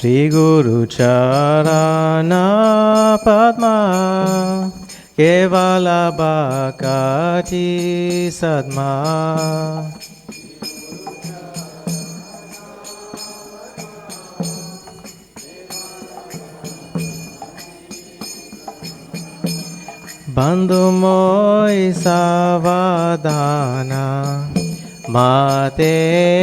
Shri Guru Charana Padma Kevala Bhakati Sadma Bandhu moi savadana mate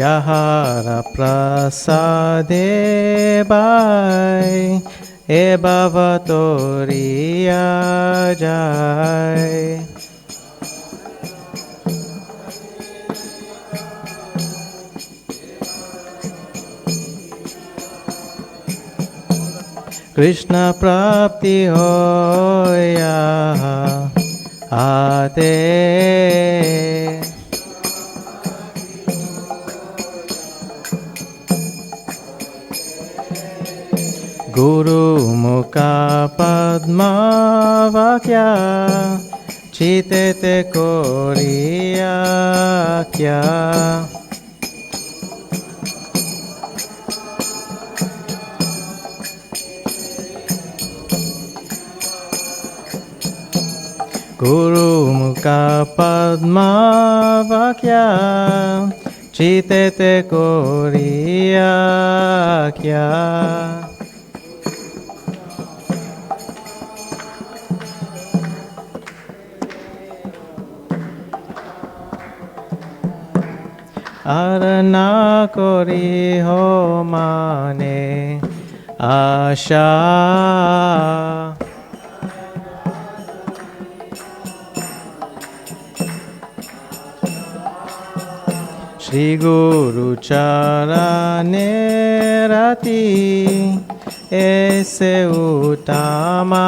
Yahara prasade bai e bhavatoriya jai Krishna prapti hoya ate Guru mukha padma vakya chitete koriya kya Guru mukha padma vakya chitete koriya kya Arana kori ho mane asha Shri Guru Charane Rati Ese Uttama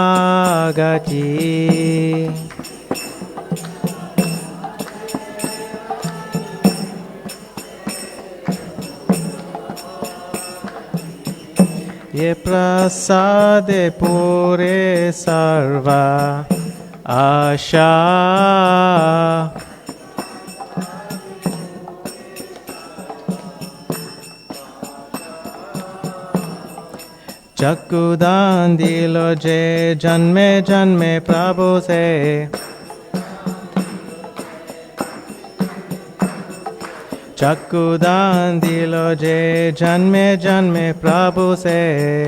Gati Ye prasade pure sarva asha Chakkudan dilo je janme janme Prabhu se Chakkudan dilo je janme janme Prabhu se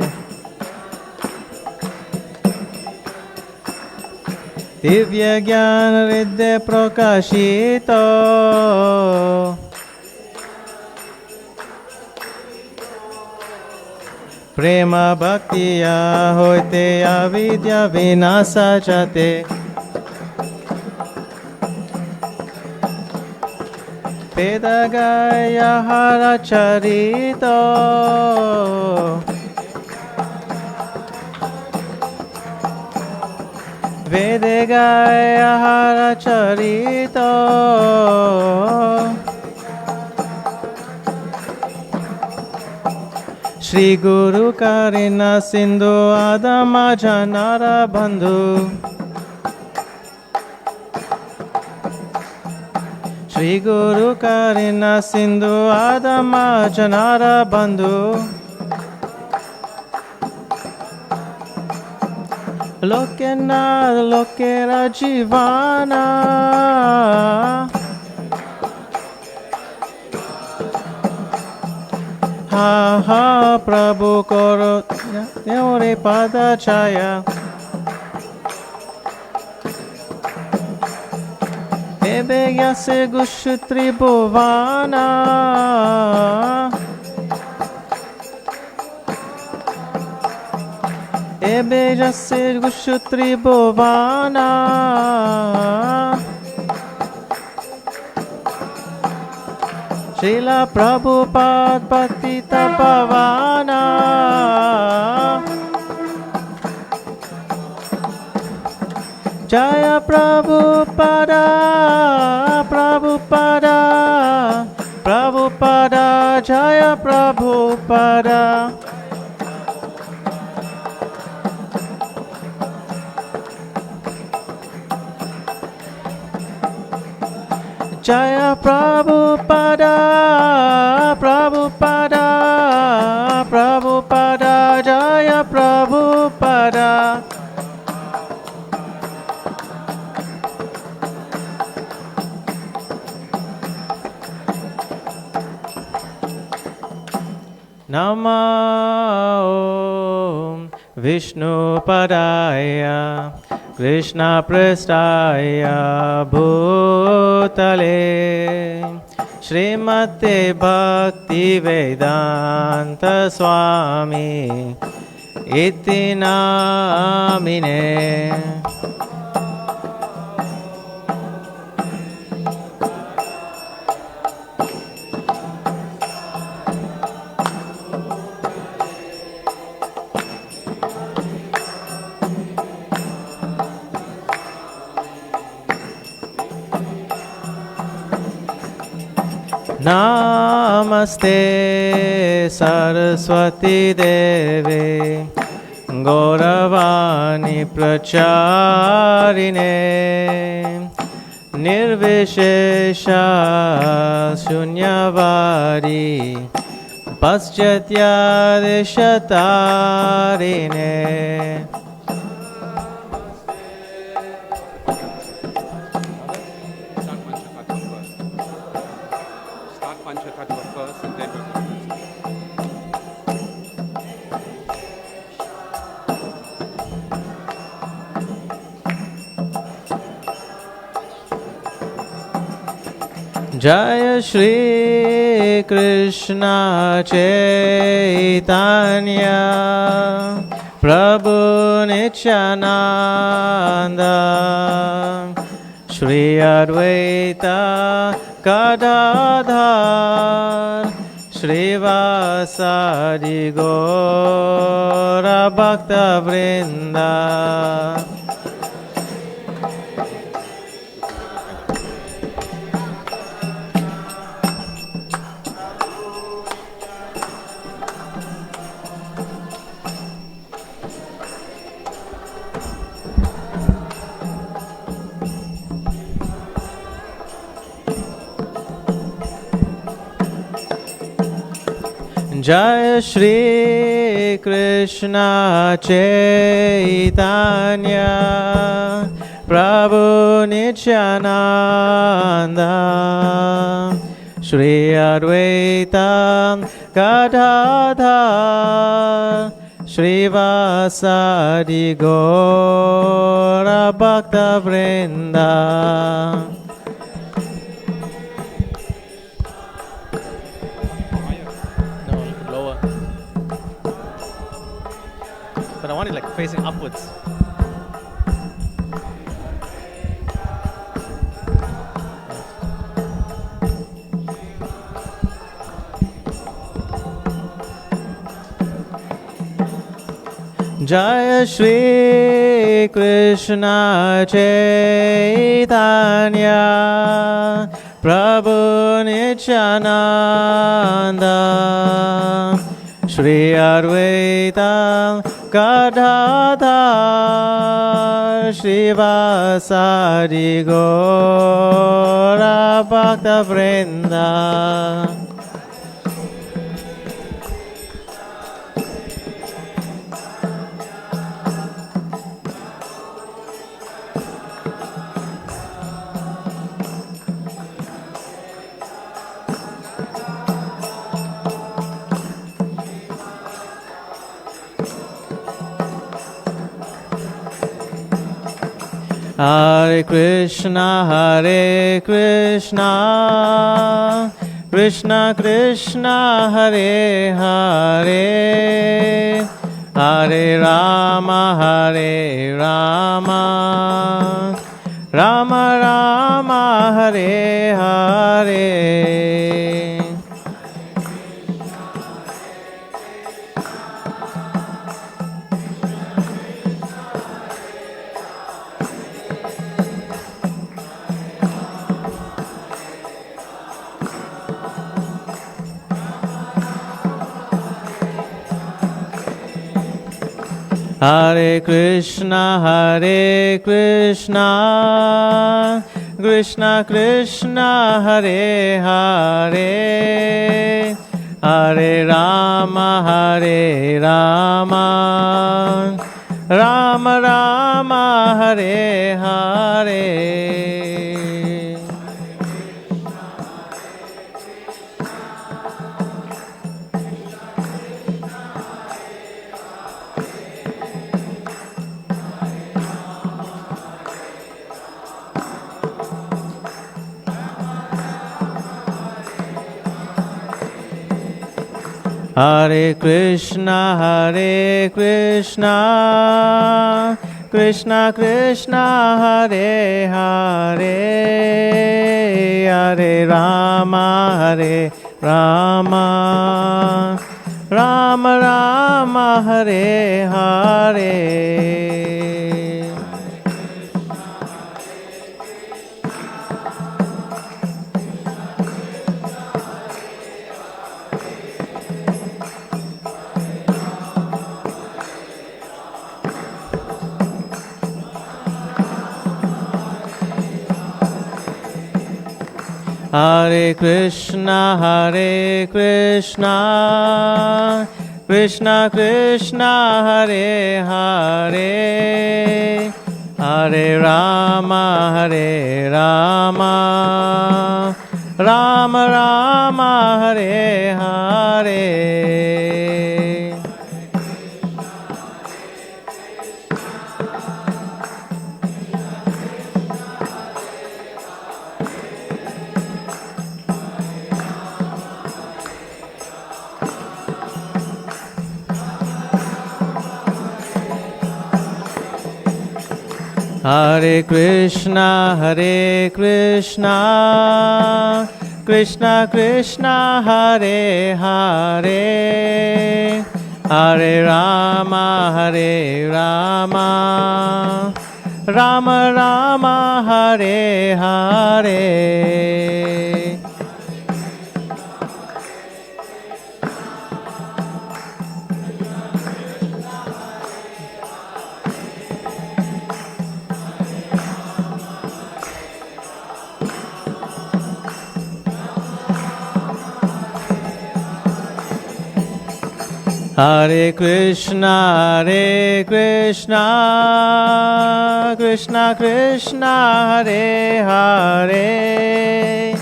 Divya gyan riddhe prakashito Prema bhaktiya hoite avidya vinasa chate Vedagaya haracharito Vedagaya haracharito Shri Guru Karina Sindhu Adama Janara Bandhu Shri Guru Karina Sindhu Adama Janara Bandhu Lokena Lokera Jivana Ha ha Prabhu Koro Yore Pada Chaya Ebe Yase Gushutri Bhuvana Ebe Yase Gushutri Bhuvana Srila Prabhupada Patita Pavana Jaya Prabhupada Prabhupada Prabhupada Jaya Prabhupada Jaya Prabhupada, Prabhupada, Prabhupada, Jaya Prabhupada. Namo Vishnu Padaya Krishna Prestaya Bhutale Srimate Bhakti Vedanta Swami Iti Namine. Namaste Saraswati Devi Gauravani Pracharine Nirvishesha Shunyavadi Paschatya Deshatarine. Jaya Shri Krishna Chaitanya Prabhu Nityananda Shri Advaita Gadadhar Shri Vasadi Gaura Bhakta Vrinda. Jaya Shri Krishna Chaitanya Prabhu Nityananda Shri Advaita Gadadhar Shri Vasadi Gaura Bhakta Vrinda. But I want it like facing upwards. Jaya Shri Krishna Chaitanya Prabhu Nityananda Shri Advaita Gadadhar Shri Vasadi Gaura Bhakta Vrinda. Hare Krishna, Krishna Krishna, Hare Hare, Hare Rama, Rama Rama, Hare Hare. Hare Krishna, Krishna Krishna Krishna Hare Hare Hare Rama Rama Rama Hare Hare. Hare Krishna Krishna Krishna Hare Hare Hare Rama Rama Rama Hare Hare. Hare Krishna Krishna Krishna Hare Hare Hare Rama Rama Rama Hare Hare. Hare Krishna Krishna Krishna Hare Hare Hare Rama Rama Rama Hare Hare. Hare Krishna Krishna Krishna Hare Hare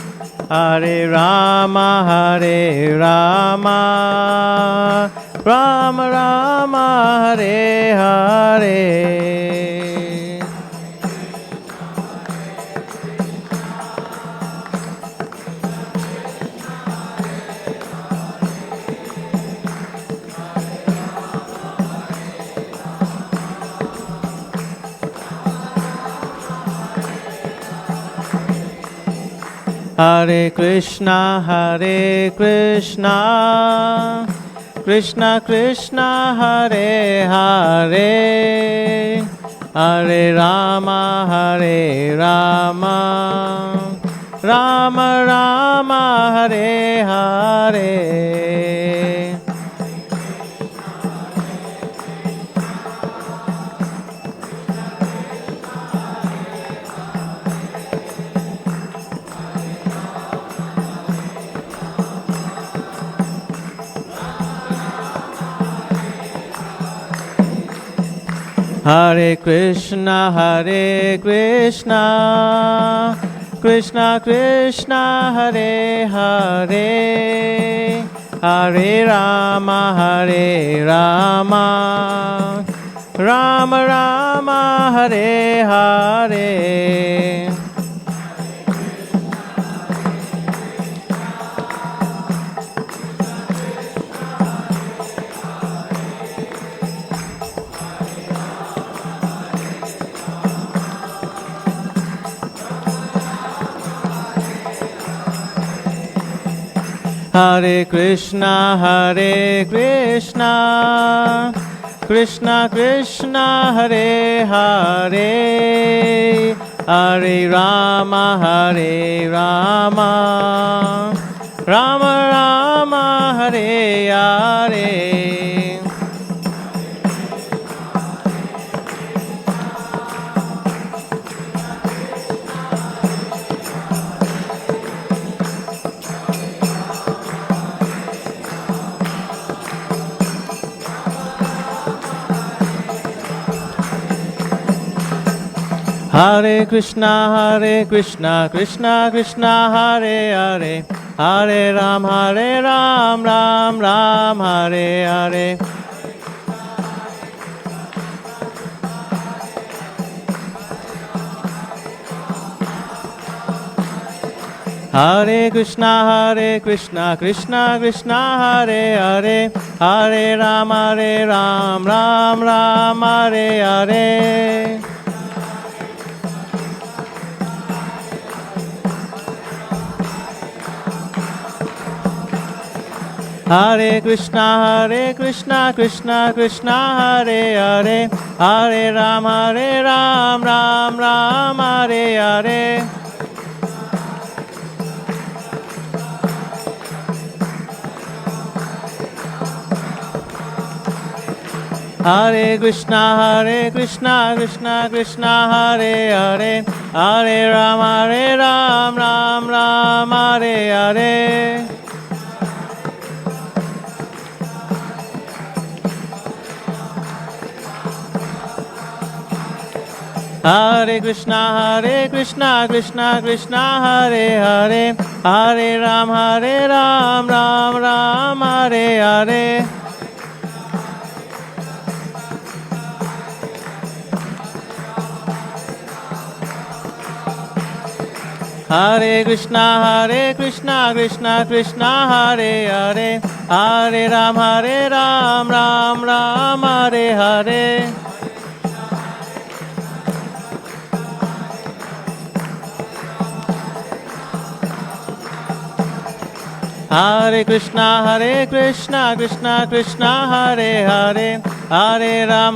Hare Rama Rama Rama Hare Hare. Hare Krishna Krishna Krishna Hare Hare Hare Rama Rama Rama Hare Hare. Hare Krishna Krishna Krishna Hare Hare Hare Rama Rama Rama Hare Hare. Hare Krishna Krishna Krishna Hare Hare Hare Rama Rama Rama Hare Hare. Hare Krishna, Krishna Krishna, Hare Hare, Hare Ram, Ram Ram, Hare Hare. Hare Krishna, Krishna Krishna, Hare Hare, Hare Ram, Ram Ram, Hare Hare. Hare Krishna, Krishna Krishna, Hare Hare, Hare Ram, Ram Ram, Hare Hare. Hare Krishna, Krishna Krishna, Hare Hare, Hare Ram, Ram Ram, Hare Hare. Hare Krishna, Krishna Krishna, Hare Hare, Hare Ram, Ram Ram, Hare Hare. Hare Krishna, Krishna Krishna, Hare Hare, Hare Ram, Ram Ram, Hare Hare. Hare Krishna, Krishna Krishna, Hare Hare, Hare Ram,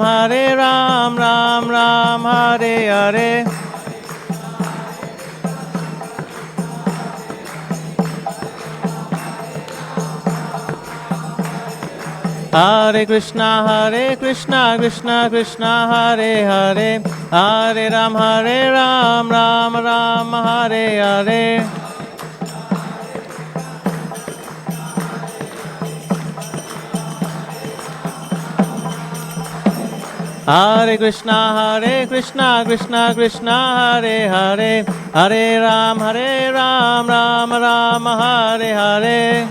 Ram Ram, Hare Hare. Hare Krishna, Krishna Krishna, Hare Hare, Hare Ram, Ram Ram, Hare Hare. Hare Krishna, Krishna Krishna, Hare Hare, Hare Ram, Ram Ram, Hare Hare.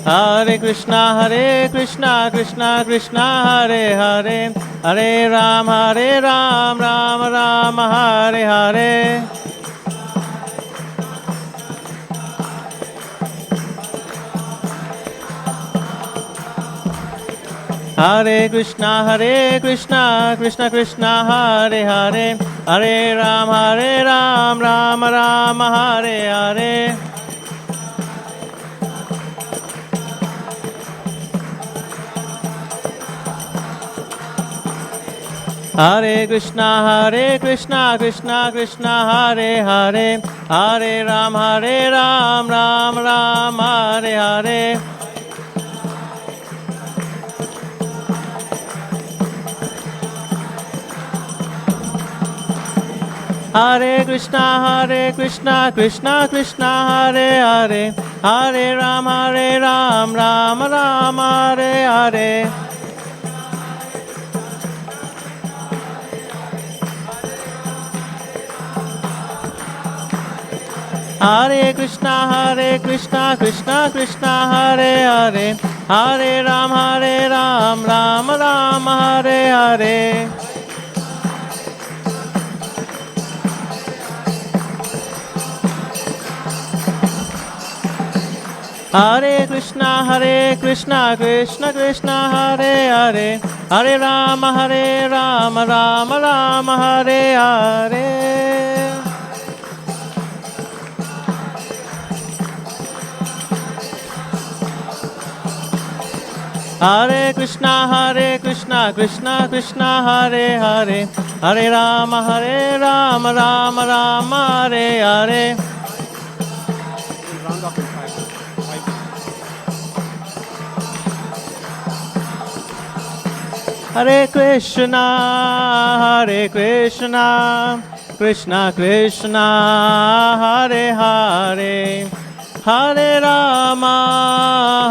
Hare Krishna, Krishna Krishna, Hare Hare, Hare Ram, Ram Ram, Hare Hare. Hare Krishna, Krishna Krishna, Hare Hare, Hare Ram, Ram Ram, Hare Hare. Hare Krishna, Krishna Krishna, Hare Hare, Hare Ram, Ram Ram, Hare Hare. Hare Krishna, Krishna Krishna, Hare Hare, Hare Ram, Ram Ram, Hare Hare. Hare Krishna, Krishna Krishna, Hare Hare, Hare Ram, Ram Ram, Hare Hare. Hare Krishna, Krishna Krishna, Hare Hare, Hare Ram, Ram Ram, Hare Hare. Hare Krishna, Krishna Krishna, Hare Hare, Hare Ram, Ram Ram, Hare Hare. Hare Krishna, Krishna Krishna, Hare Hare, Hare Rama,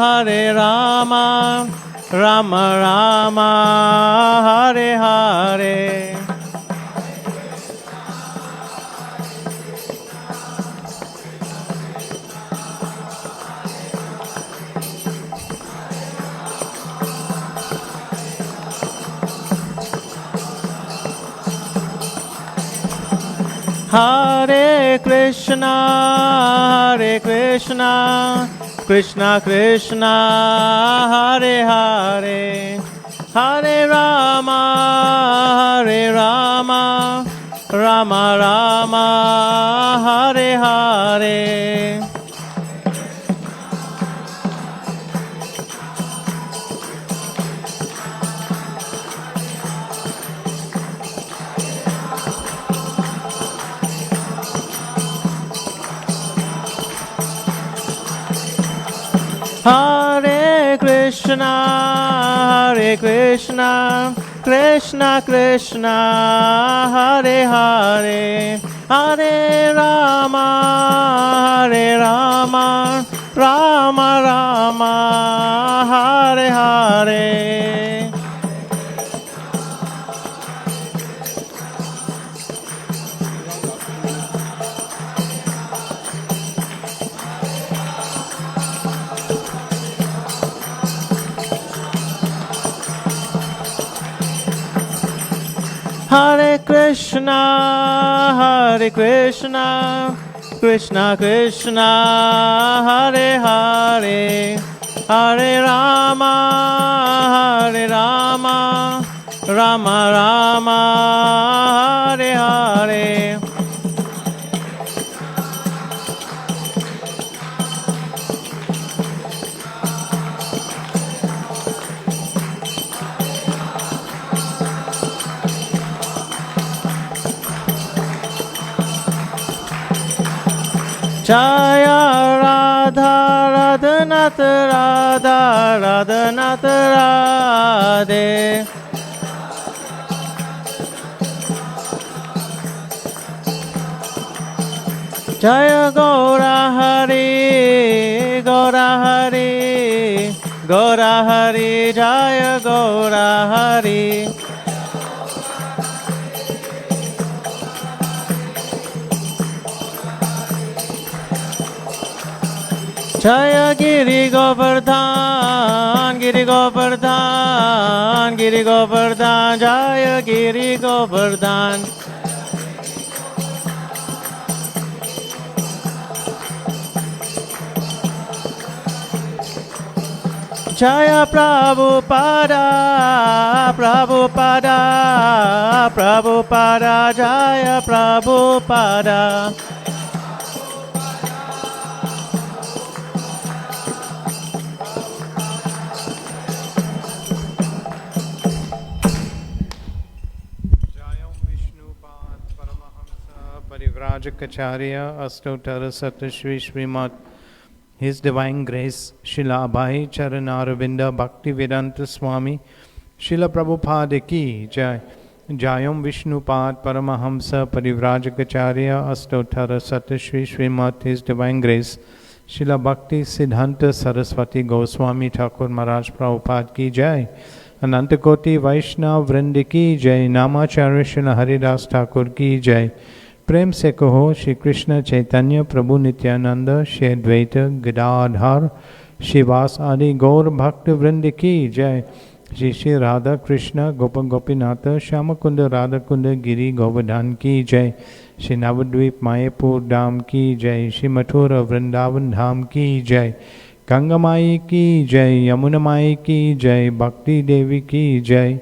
Hare Rama, Rama Rama, Hare Hare. Hare Krishna, Hare Krishna, Krishna Krishna, Hare Hare, Hare Rama, Hare Rama, Rama Rama, Hare Hare. Hare Krishna, Hare Krishna, Krishna Krishna, Hare Hare, Hare Rama, Hare Rama, Rama Rama, Hare Hare. Hare Krishna, Hare Krishna, Krishna Krishna, Hare Hare, Hare Rama, Hare Rama, Rama Rama, Hare Hare. Jaya Radha Radhanath Radha Radhanath Radhe. Jaya Gaura Hari, Gaura Hari, Gaura Hari, Jaya Gaura Hari. Jaya Giri Govardhan, Giri Govardhan, Giri Govardhan, Jaya Giri Govardhan. Jaya Prabhupada, Prabhupada, Prabhupada, Jaya Prabhupada. Parivrajacharya Astotara Satashri Srimat His Divine Grace Srila Abhay Charanaravinda Bhakti Vedanta Swami Srila Prabhupada Ki Jai Jayam Vishnupad Paramahamsa Parivrajacharya Astotara Satashri Srimat His Divine Grace Srila Bhakti Siddhanta Saraswati Goswami Thakur Maharaj Prabhupada Ki Jai Anantakoti Vaishnav Vrindi Ki Jai Namacharya Srila Haridas Thakur Ki Jai प्रेम से कहो श्री कृष्ण चैतन्य प्रभु नित्यानंद श्री द्वैत गदाधर शिवास आदि गौर भक्त वृंद की जय श्री श्री राधा कृष्ण गोप गोपीनाथ श्याम कुंड राधा कुंड गिरी गोवर्धन की जय श्री नवद्वीप मायापुर धाम की जय श्री मथुरा वृंदावन धाम की जय गंगा माई की जय यमुना माई की जय भक्ति देवी की जय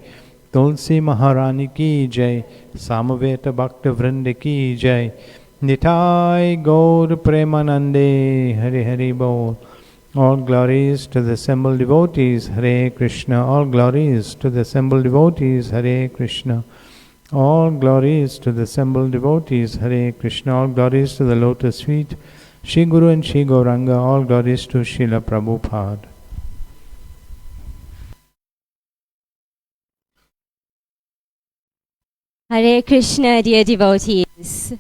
तुलसी महारानी की जय सामवेद भक्त वृंद की जय निताय गौर प्रेमानंदे हरे हरि बोल. All glories to the assembled devotees, Hare Krishna. All glories to the assembled devotees, Hare Krishna. All glories to the assembled devotees, Hare Krishna. All glories to the lotus feet, Shri Guru and Shri Gauranga. All glories to Srila Prabhupada. Hare Krishna, dear devotees.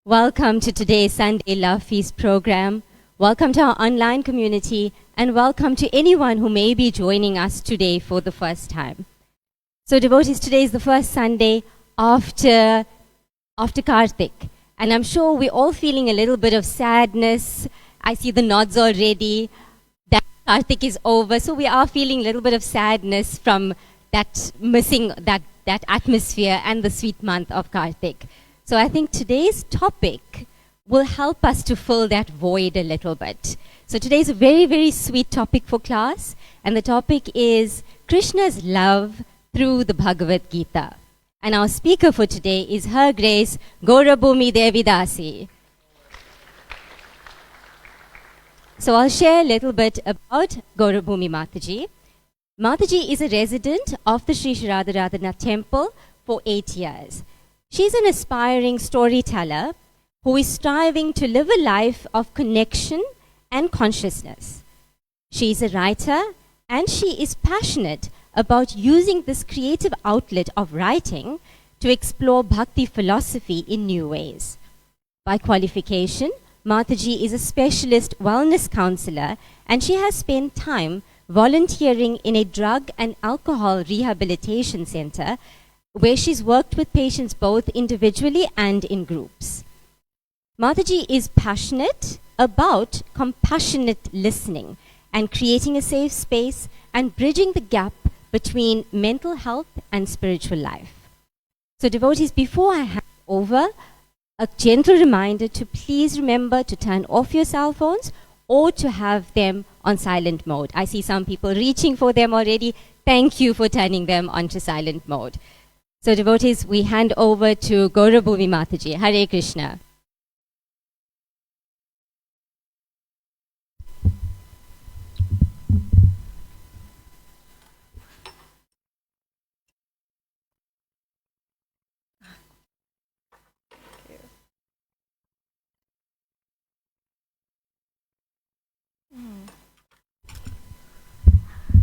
Welcome to today's Sunday Love Feast program. welcome to our online community, and welcome to anyone who may be joining us today for the first time. So devotees, today is the first Sunday after Kartik, and I'm sure we're all feeling a little bit of sadness. I see the nods already that Kartik is over, so we are feeling a little bit of sadness from that missing that atmosphere and the sweet month of Kartik. So I think today's topic will help us to fill that void a little bit. So today's a very, very sweet topic for class, and the topic is Krishna's love through the Bhagavad Gita. And our speaker for today is Her Grace Gaura Bhumi Devi Dasi. So I'll share a little bit about Gaura Bhumi Mataji. Mataji is a resident of the Sri Radharadhanath temple for 8 years. She's an aspiring storyteller who is striving to live a life of connection and consciousness. She is a writer, and she is passionate about using this creative outlet of writing to explore bhakti philosophy in new ways. By qualification, Mataji is a specialist wellness counselor, and she has spent time volunteering in a drug and alcohol rehabilitation center where she's worked with patients both individually and in groups. Mataji is passionate about compassionate listening and creating a safe space and bridging the gap between mental health and spiritual life. So devotees, before I hand over, a gentle reminder to please remember to turn off your cell phones or to have them on silent mode. I see some people reaching for them already. Thank you for turning them onto silent mode. So devotees, we hand over to Gaura Bhumi Mataji. Hare Krishna.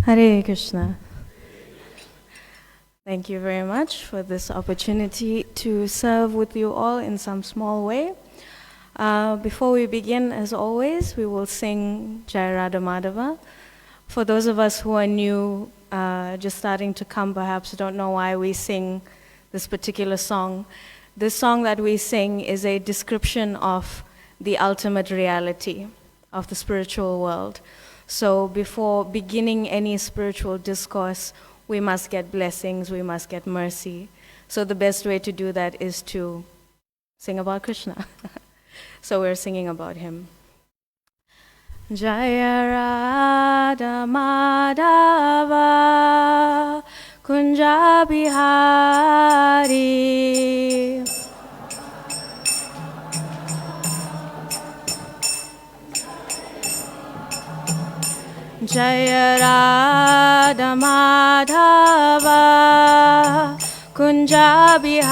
Hare Krishna. Thank you very much for this opportunity to serve with you all in some small way. Before we begin, as always, we will sing Jai Radha Madhava. For those of us who are new, just starting to come, perhaps don't know why we sing this particular song. This song that we sing is a description of the ultimate reality of the spiritual world. So before beginning any spiritual discourse, we must get blessings, we must get mercy. So the best way to do that is to sing about Krishna. So we're singing about him. Jaya Radha Madhava Kunja Bihari Jaya Radha Madhava Kunja Bihari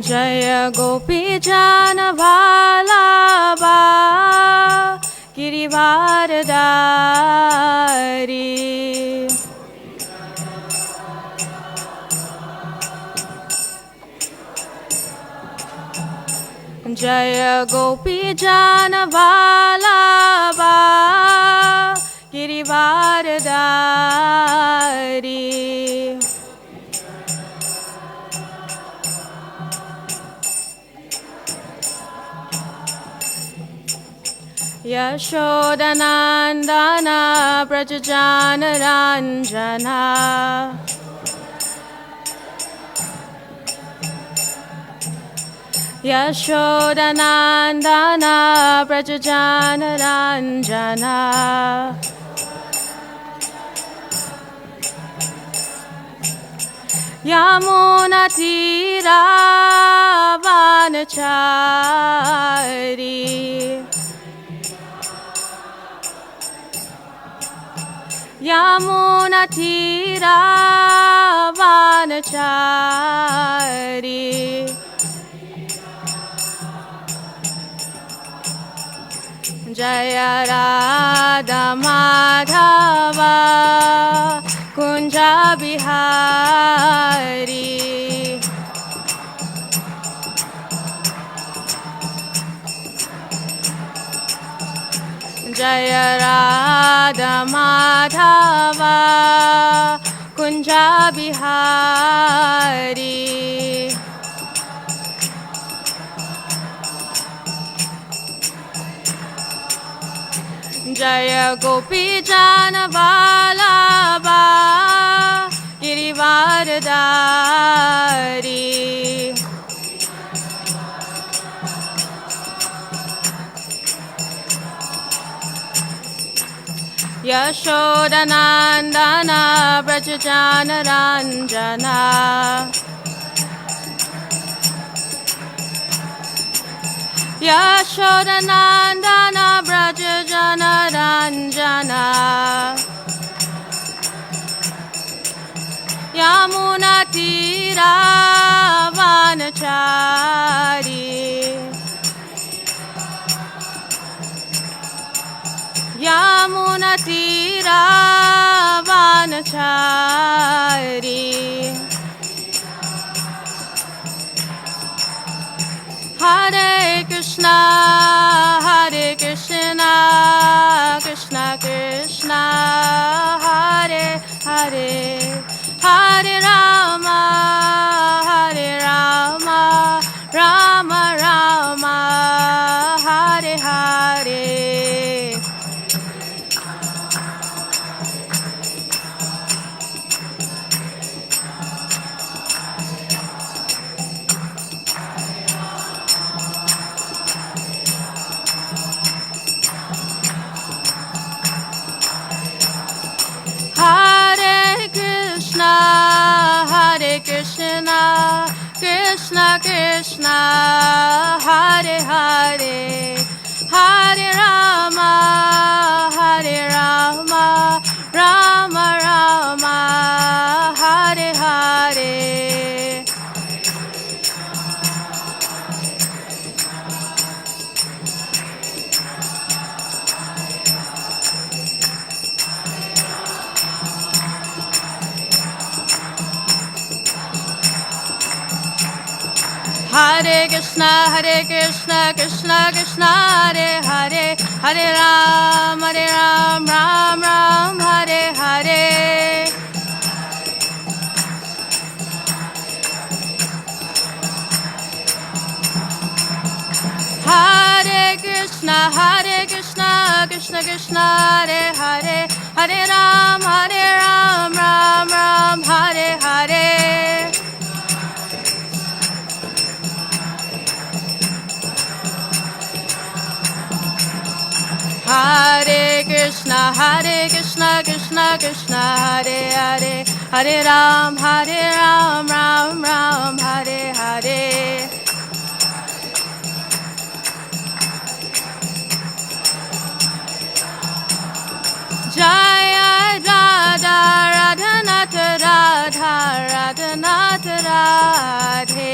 Jaya Gopi Jana Vallabha Girivardhari Jaya Gopi Jana Vallabha Girivardhari Yashodanandana Brajajana Ranjana Yashodanandana Brajajana Ranjana Yamuna Tira Vanachari Yamuna Tira Vanachari Jaya Radha Madhava Kunja Bihari. Jaya Radha Madhava Kunja Bihari. Jaya Gopi Jana Vallabha Girivardhari. Yashoda Nandana Brajajana Ranjana. Yashoda Nandana Brajajana Ranjana. Yamuna Tira Vanachari. Yamuna Tira Vanachari. Hare Krishna, Krishna Krishna, Hare Hare, Hare Rama, Rama Rama, Hare Hare. Hare Krishna, Krishna Krishna, Hare Hare, Hare Rama, Rama Rama, Hare Hare. Hare Krishna, Krishna Krishna, Hare Hare, Hare Ram, Ram Ram, Hare Hare. Hare Krishna, Krishna Krishna, Hare Hare, Hare Ram, Ram Ram, Hare Hare. Hare Krishna, Krishna Krishna, Hare Hare, Hare Ram, Ram Ram, Hare Hare. Jaya Radha Radhanath Radha Radhanath Radhe.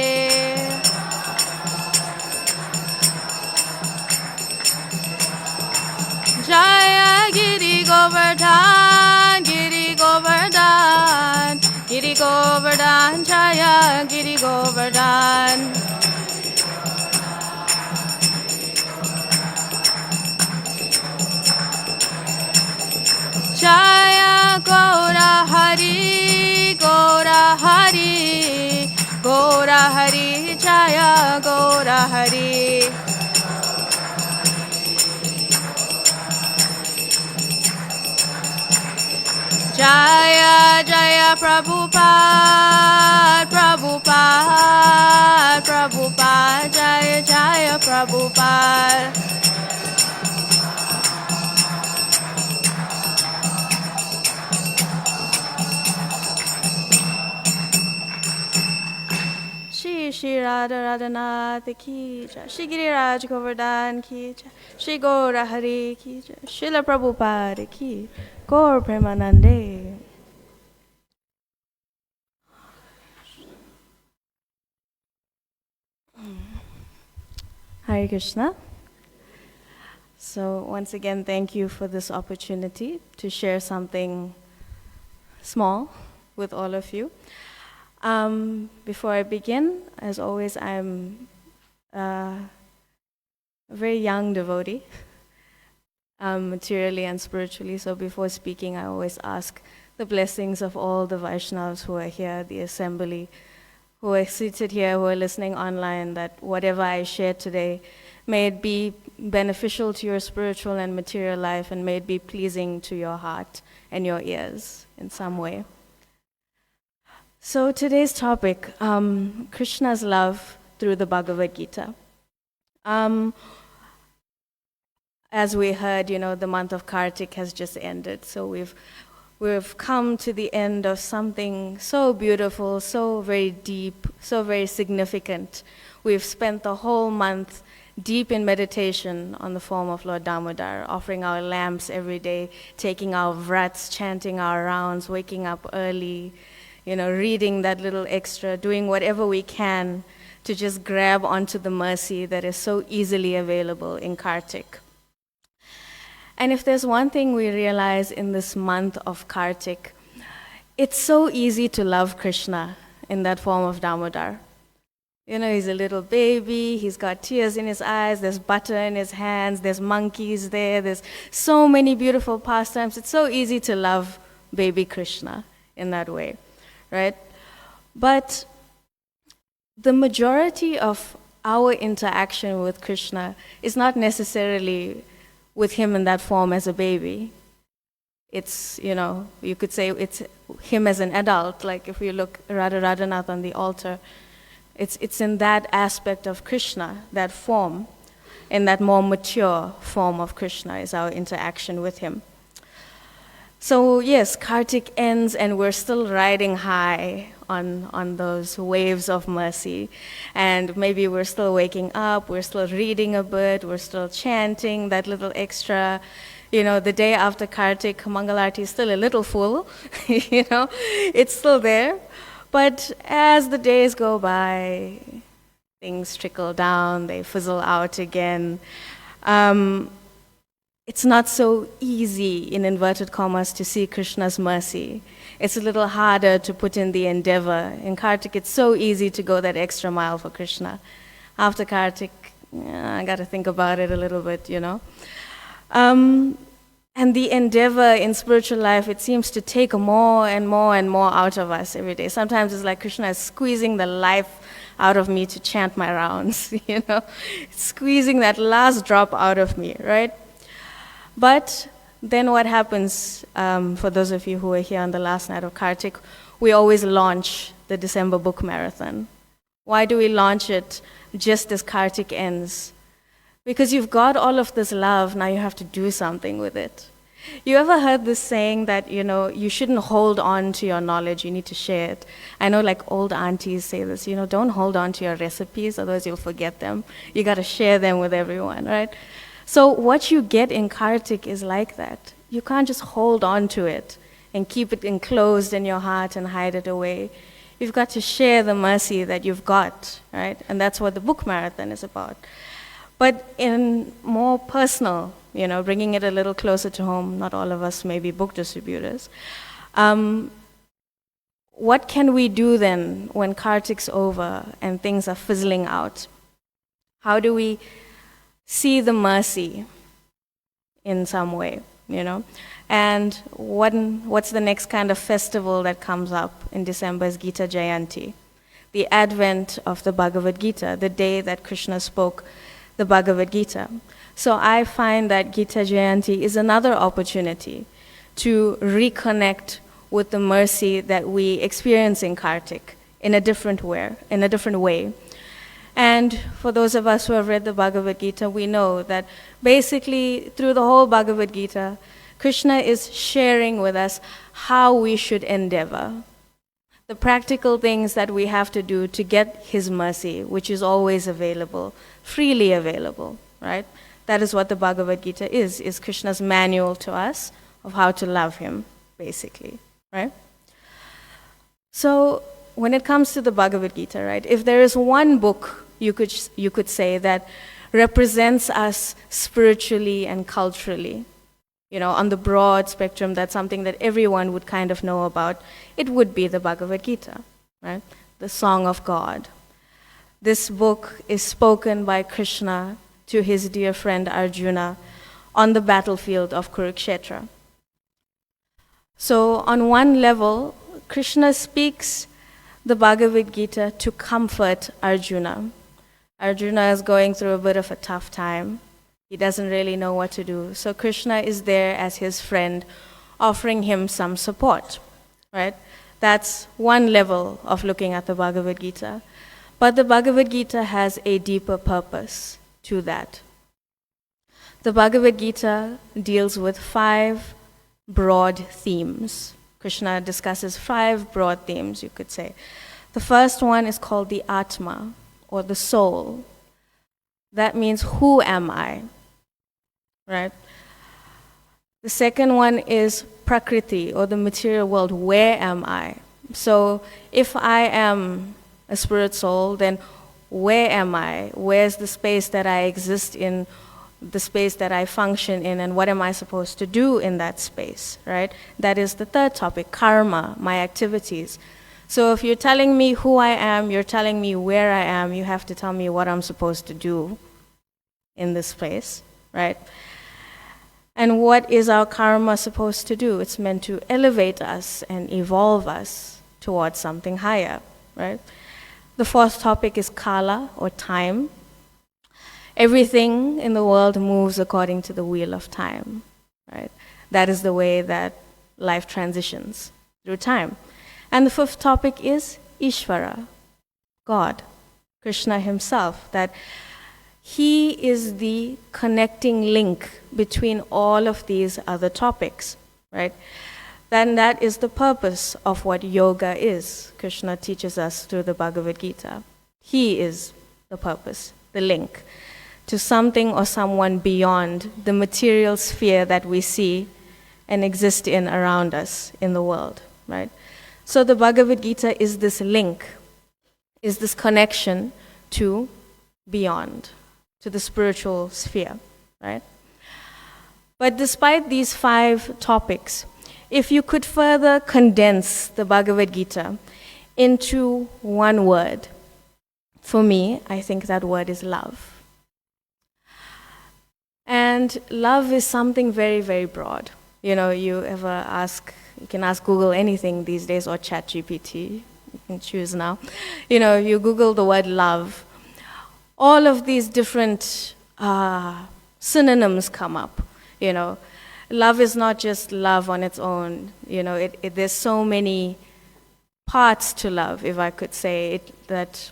Jaya Giri Govardhan, Giri Govardhan, Giri Govardhan, Jaya Giri Govardhan. Jaya Gaura Hari, Gaura Hari, Gaura Hari, Jaya Gaura Hari. Jaya Jaya Prabhupada, Prabhupada, Prabhupada, Jaya Jaya Prabhupada. Shri Radha Radhanath ki jai, Shri Giriraj Govardhan ki jai, Shri Gaura Hari ki jai, Srila Prabhupada ki, Gaur Premanande. Hare Krishna. So once again, thank you for this opportunity to share something small with all of you. Before I begin, as always, I'm a very young devotee, materially and spiritually. So before speaking, I always ask the blessings of all the Vaishnavas who are here, the assembly, who are seated here, who are listening online, that whatever I share today, may it be beneficial to your spiritual and material life, and may it be pleasing to your heart and your ears in some way. So today's topic, Krishna's love through the Bhagavad Gita. As we heard, the month of Kartik has just ended, so we've come to the end of something so beautiful, so very deep, so very significant. We've spent the whole month deep in meditation on the form of Lord Damodar, offering our lamps every day, taking our vrats, chanting our rounds, waking up early, reading that little extra, doing whatever we can to just grab onto the mercy that is so easily available in Kartik. And if there's one thing we realize in this month of Kartik, it's so easy to love Krishna in that form of Damodar. He's a little baby, he's got tears in his eyes, there's butter in his hands, there's monkeys there's so many beautiful pastimes. It's so easy to love baby Krishna in that way, right? But the majority of our interaction with Krishna is not necessarily with him in that form as a baby. It's, you could say it's him as an adult, like if we look Radha Radhanath on the altar, it's in that aspect of Krishna, that form, in that more mature form of Krishna is our interaction with him. So yes, Kartik ends and we're still riding high on those waves of mercy. And maybe we're still waking up, we're still reading a bit, we're still chanting that little extra. The day after Kartik, Mangalarti is still a little full, it's still there. But as the days go by, things trickle down, they fizzle out again. It's not so easy, in inverted commas, to see Krishna's mercy. It's a little harder to put in the endeavor. In Kartik, it's so easy to go that extra mile for Krishna. After Kartik, I got to think about it a little bit, And the endeavor in spiritual life, it seems to take more and more and more out of us every day. Sometimes it's like Krishna is squeezing the life out of me to chant my rounds, squeezing that last drop out of me, right? But then what happens, for those of you who were here on the last night of Kartik, we always launch the December book marathon. Why do we launch it just as Kartik ends? Because you've got all of this love, now you have to do something with it. You ever heard this saying that, you shouldn't hold on to your knowledge, you need to share it? I know like old aunties say this, don't hold on to your recipes, otherwise you'll forget them. You got to share them with everyone, right? So what you get in Kartik is like that. You can't just hold on to it and keep it enclosed in your heart and hide it away. You've got to share the mercy that you've got, right? And that's what the book marathon is about. But in more personal, bringing it a little closer to home, not all of us may be book distributors. What can we do then when Kartik's over and things are fizzling out? How do we see the mercy in some way, And what's the next kind of festival that comes up in December is Gita Jayanti, the advent of the Bhagavad Gita, the day that Krishna spoke the Bhagavad Gita. So I find that Gita Jayanti is another opportunity to reconnect with the mercy that we experience in Kartik in a different way. And for those of us who have read the Bhagavad Gita, we know that basically through the whole Bhagavad Gita, Krishna is sharing with us how we should endeavor, the practical things that we have to do to get his mercy, which is always available, freely available, right? That is what the Bhagavad Gita is Krishna's manual to us of how to love him, basically, right? So when it comes to the Bhagavad Gita, right, if there is one book you could say that represents us spiritually and culturally, on the broad spectrum, that's something that everyone would kind of know about, it would be the Bhagavad Gita, right? The Song of God. This book is spoken by Krishna to his dear friend Arjuna on the battlefield of Kurukshetra. So on one level, Krishna speaks the Bhagavad Gita to comfort Arjuna. Arjuna is going through a bit of a tough time. He doesn't really know what to do. So Krishna is there as his friend, offering him some support, right? That's one level of looking at the Bhagavad Gita. But the Bhagavad Gita has a deeper purpose to that. The Bhagavad Gita deals with 5 broad themes. Krishna discusses 5 broad themes, you could say. The first one is called the Atma, or the soul. That means, who am I? Right? The second one is Prakriti, or the material world. Where am I? So if I am a spirit soul, then where am I? Where's the space that I exist in, the space that I function in, and what am I supposed to do in that space, right? That is the third topic, karma, my activities. So if you're telling me who I am, you're telling me where I am, you have to tell me what I'm supposed to do in this space, right? And what is our karma supposed to do? It's meant to elevate us and evolve us towards something higher, right? The fourth topic is kala, or time. Everything in the world moves according to the wheel of time, right? That is the way that life transitions, through time. And the fifth topic is Ishvara, God, Krishna himself, that he is the connecting link between all of these other topics, right? Then that is the purpose of what yoga is. Krishna teaches us through the Bhagavad Gita. He is the purpose, the link to something or someone beyond the material sphere that we see and exist in around us in the world, right? So the Bhagavad Gita is this link, is this connection to beyond, to the spiritual sphere, right? But despite these 5 topics, if you could further condense the Bhagavad Gita into one word, for me, I think that word is love. And love is something very, very broad. You can ask Google anything these days, or ChatGPT, you can choose now. You Google the word love, all of these different synonyms come up. Love is not just love on its own. There's so many parts to love, if I could say it, that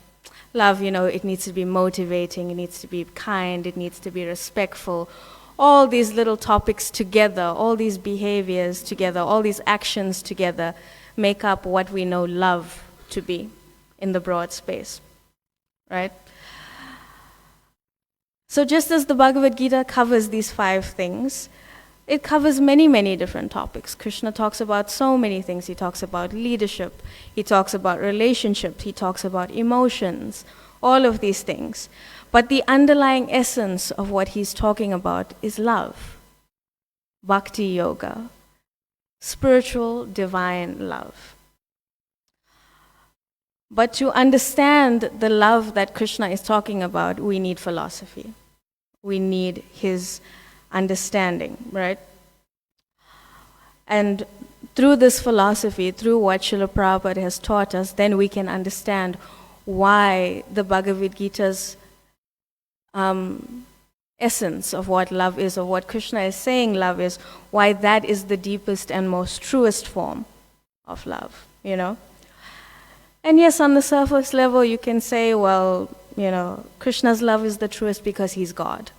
love, it needs to be motivating, it needs to be kind, it needs to be respectful. All these little topics together, all these behaviors together, all these actions together make up what we know love to be in the broad space, right? So just as the Bhagavad Gita covers these 5 things, it covers many, many different topics. Krishna talks about so many things. He talks about leadership, he talks about relationships, he talks about emotions, all of these things. But the underlying essence of what he's talking about is love, bhakti yoga, spiritual divine love. But to understand the love that Krishna is talking about, we need philosophy. We need his understanding, right? And through this philosophy, through what Srila Prabhupada has taught us, then we can understand why the Bhagavad Gita's essence of what love is, or what Krishna is saying love is, why that is the deepest and most truest form of love, And yes, on the surface level, you can say, well, Krishna's love is the truest because he's God.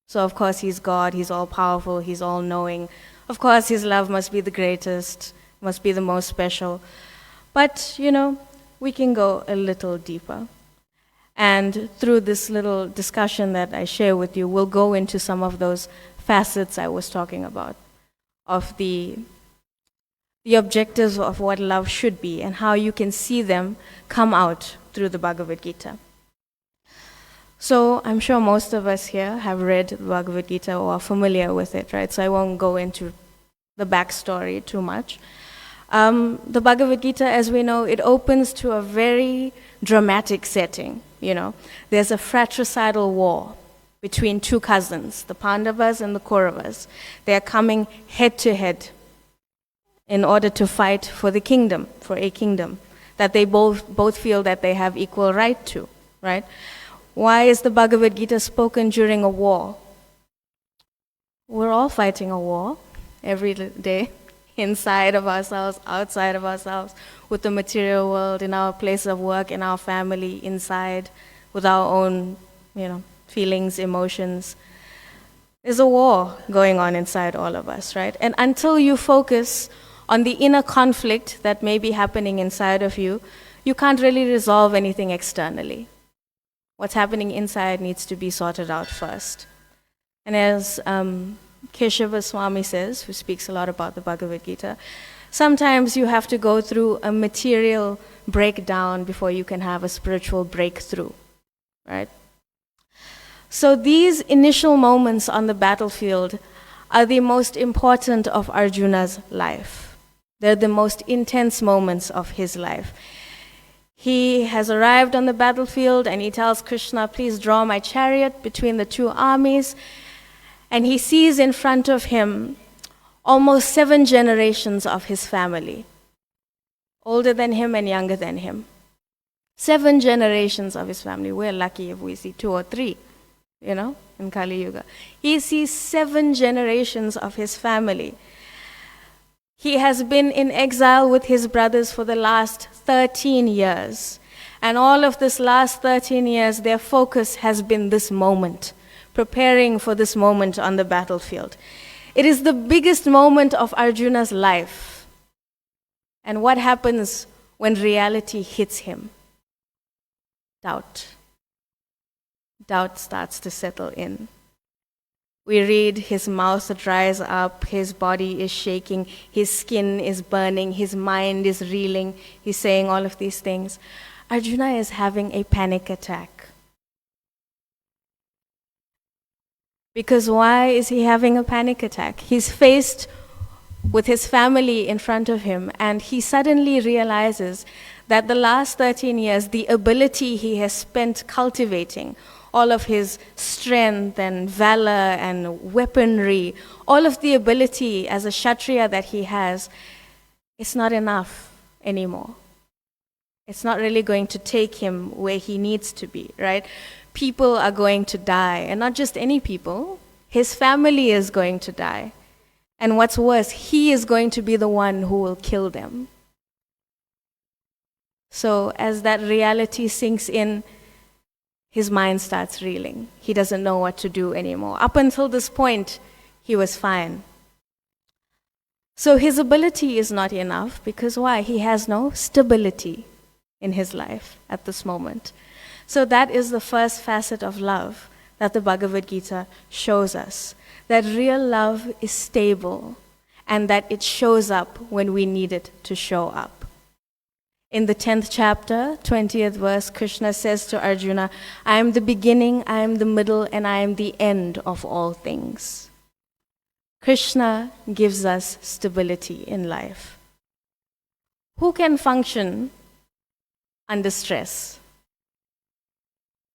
So of course he's God, he's all-powerful, he's all-knowing. Of course his love must be the greatest, must be the most special. But, we can go a little deeper. And through this little discussion that I share with you, we'll go into some of those facets I was talking about, of the objectives of what love should be and how you can see them come out through the Bhagavad Gita. So I'm sure most of us here have read the Bhagavad Gita or are familiar with it, right? So I won't go into the backstory too much. The Bhagavad Gita, as we know, it opens to a very dramatic setting, you know. There's a fratricidal war between two cousins, the Pandavas and the Kauravas. They are coming head to head in order to fight for the kingdom, for a kingdom that they both feel that they have equal right to, right? Why is the Bhagavad Gita spoken during a war? We're all fighting a war every day, inside of ourselves, outside of ourselves, with the material world, in our place of work, in our family, inside, with our own, feelings, emotions. There's a war going on inside all of us, right? And until you focus on the inner conflict that may be happening inside of you, you can't really resolve anything externally. What's happening inside needs to be sorted out first. And as Keshava Swami says, who speaks a lot about the Bhagavad Gita, sometimes you have to go through a material breakdown before you can have a spiritual breakthrough, right? So these initial moments on the battlefield are the most important of Arjuna's life. They're the most intense moments of his life. He has arrived on the battlefield and he tells Krishna, please draw my chariot between the two armies. And he sees in front of him almost 7 generations of his family, older than him and younger than him. 7 generations of his family. We're lucky if we see 2 or 3, in Kali Yuga. He sees 7 generations of his family. He has been in exile with his brothers for the last 13 years. And all of this last 13 years, their focus has been this moment, preparing for this moment on the battlefield. It is the biggest moment of Arjuna's life. And what happens when reality hits him? Doubt. Doubt starts to settle in. We read his mouth dries up, his body is shaking, his skin is burning, his mind is reeling. He's saying all of these things. Arjuna is having a panic attack. Because why is he having a panic attack? He's faced with his family in front of him, and he suddenly realizes that the last 13 years, the ability he has spent cultivating, all of his strength and valor and weaponry, all of the ability as a Kshatriya that he has, it's not enough anymore. It's not really going to take him where he needs to be, right? People are going to die, and not just any people. His family is going to die. And what's worse, he is going to be the one who will kill them. So as that reality sinks in, his mind starts reeling. He doesn't know what to do anymore. Up until this point, he was fine. So his ability is not enough because why? He has no stability in his life at this moment. So that is the first facet of love that the Bhagavad Gita shows us. That real love is stable and that it shows up when we need it to show up. In the 10th chapter, 20th verse, Krishna says to Arjuna, I am the beginning, I am the middle, and I am the end of all things. Krishna gives us stability in life. Who can function under stress?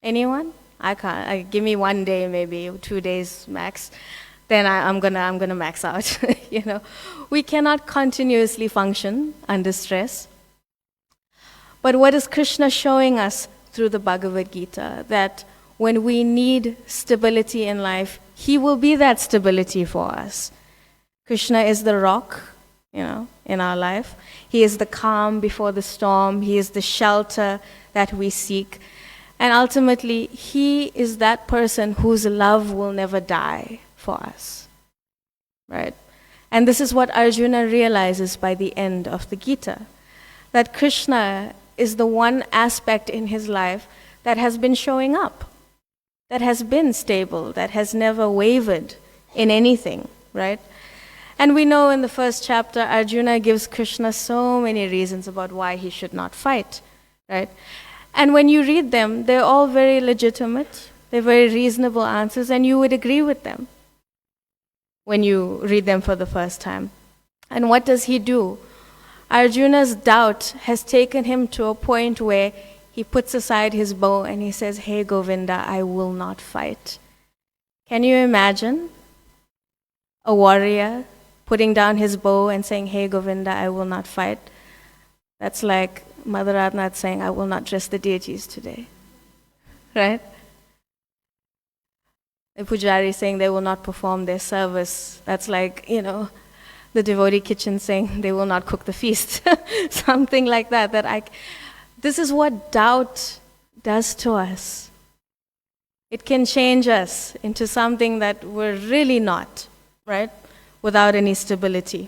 Anyone? I can't. Give me 1 day, maybe 2 days max. Then I'm gonna max out. We cannot continuously function under stress. But what is Krishna showing us through the Bhagavad Gita? That when we need stability in life, he will be that stability for us. Krishna is the rock, in our life. He is the calm before the storm. He is the shelter that we seek. And ultimately, he is that person whose love will never die for us, right? And this is what Arjuna realizes by the end of the Gita, that Krishna is the one aspect in his life that has been showing up, that has been stable, that has never wavered in anything, right? And we know in the first chapter, Arjuna gives Krishna so many reasons about why he should not fight, right? And when you read them, they're all very legitimate, They're very reasonable answers, and you would agree with them when you read them for the first time. And what does he do? Arjuna's doubt has taken him to a point where he puts aside his bow and he says, "Hey Govinda, I will not fight." Can you imagine a warrior putting down his bow and saying, "Hey Govinda, I will not fight"? That's like Mother Radhanath saying, "I will not dress the deities today." Right? The pujari saying they will not perform their service. That's like, the devotee kitchen saying they will not cook the feast. Something like that. This is what doubt does to us. It can change us into something that we're really not, right? Without any stability,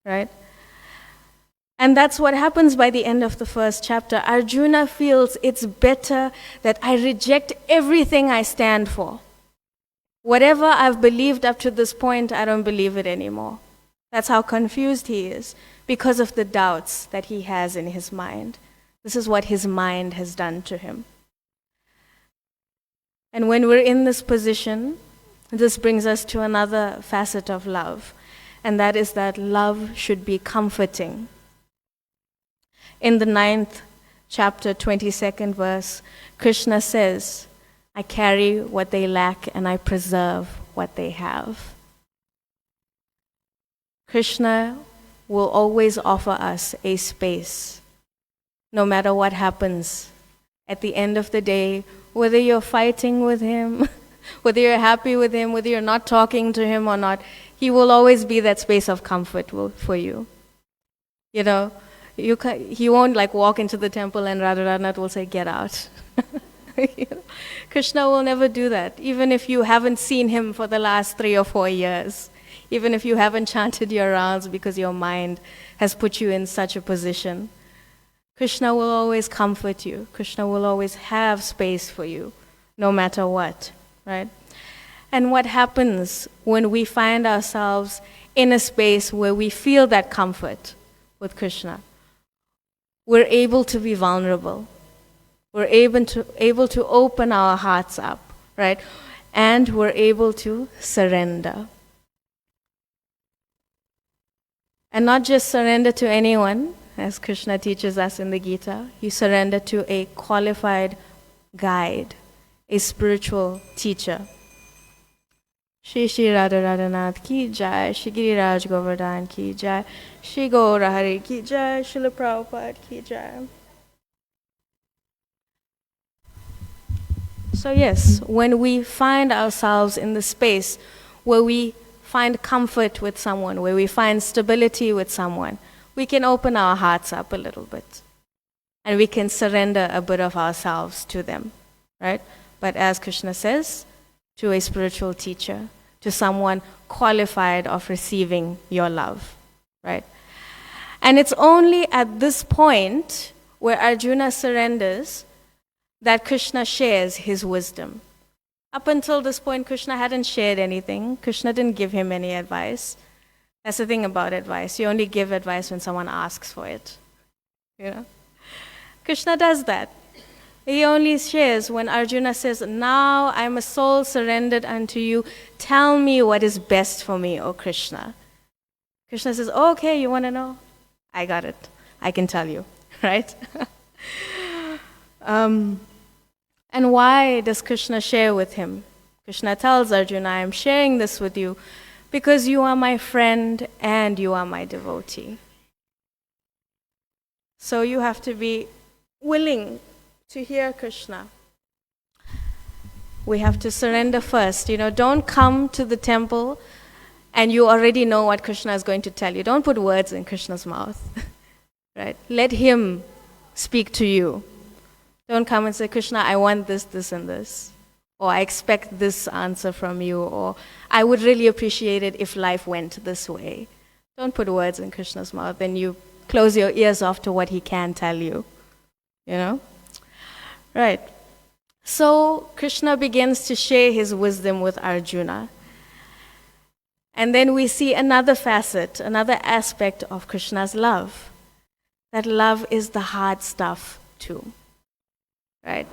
right? And that's what happens by the end of the first chapter. Arjuna feels it's better that I reject everything I stand for. Whatever I've believed up to this point, I don't believe it anymore. That's how confused he is because of the doubts that he has in his mind. This is what his mind has done to him. And when we're in this position, this brings us to another facet of love, and that is that love should be comforting. In the 9th chapter, 22nd verse, Krishna says, "I carry what they lack and I preserve what they have." Krishna will always offer us a space, no matter what happens. At the end of the day, whether you're fighting with him, whether you're happy with him, whether you're not talking to him or not, he will always be that space of comfort for you. He won't walk into the temple and Radharanath will say, "Get out." Krishna will never do that, even if you haven't seen him for the last 3 or 4 years, even if you haven't chanted your rounds because your mind has put you in such a position. Krishna will always comfort you. Krishna will always have space for you, no matter what, right? And what happens when we find ourselves in a space where we feel that comfort with Krishna? We're able to be vulnerable. We're able to open our hearts up, right? And we're able to surrender. And not just surrender to anyone, as Krishna teaches us in the Gita. You surrender to a qualified guide, a spiritual teacher. Shri Shri Radha Radhanath ki jai, Shri Giriraj Govardhan ki jai, Shri Gaura Hari ki jai, Srila Prabhupada ki jai. So yes, when we find ourselves in the space where we find comfort with someone, where we find stability with someone, we can open our hearts up a little bit. And we can surrender a bit of ourselves to them, right? But as Krishna says, to a spiritual teacher, to someone qualified of receiving your love, right? And it's only at this point where Arjuna surrenders that Krishna shares his wisdom. Up until this point, Krishna hadn't shared anything. Krishna didn't give him any advice. That's the thing about advice. You only give advice when someone asks for it. Krishna does that. He only shares when Arjuna says, "Now I'm a soul surrendered unto you. Tell me what is best for me, O Krishna." Krishna says, "Okay, you want to know? I got it. I can tell you," right? And why does Krishna share with him? Krishna tells Arjuna, "I am sharing this with you because you are my friend and you are my devotee." So you have to be willing to hear Krishna. We have to surrender first. Don't come to the temple and you already know what Krishna is going to tell you. Don't put words in Krishna's mouth, right? Let him speak to you. Don't come and say, "Krishna, I want this, this, and this." Or "I expect this answer from you." Or "I would really appreciate it if life went this way." Don't put words in Krishna's mouth. Then you close your ears off to what he can tell you. Right. So Krishna begins to share his wisdom with Arjuna. And then we see another facet, another aspect of Krishna's love. That love is the hard stuff too. Right?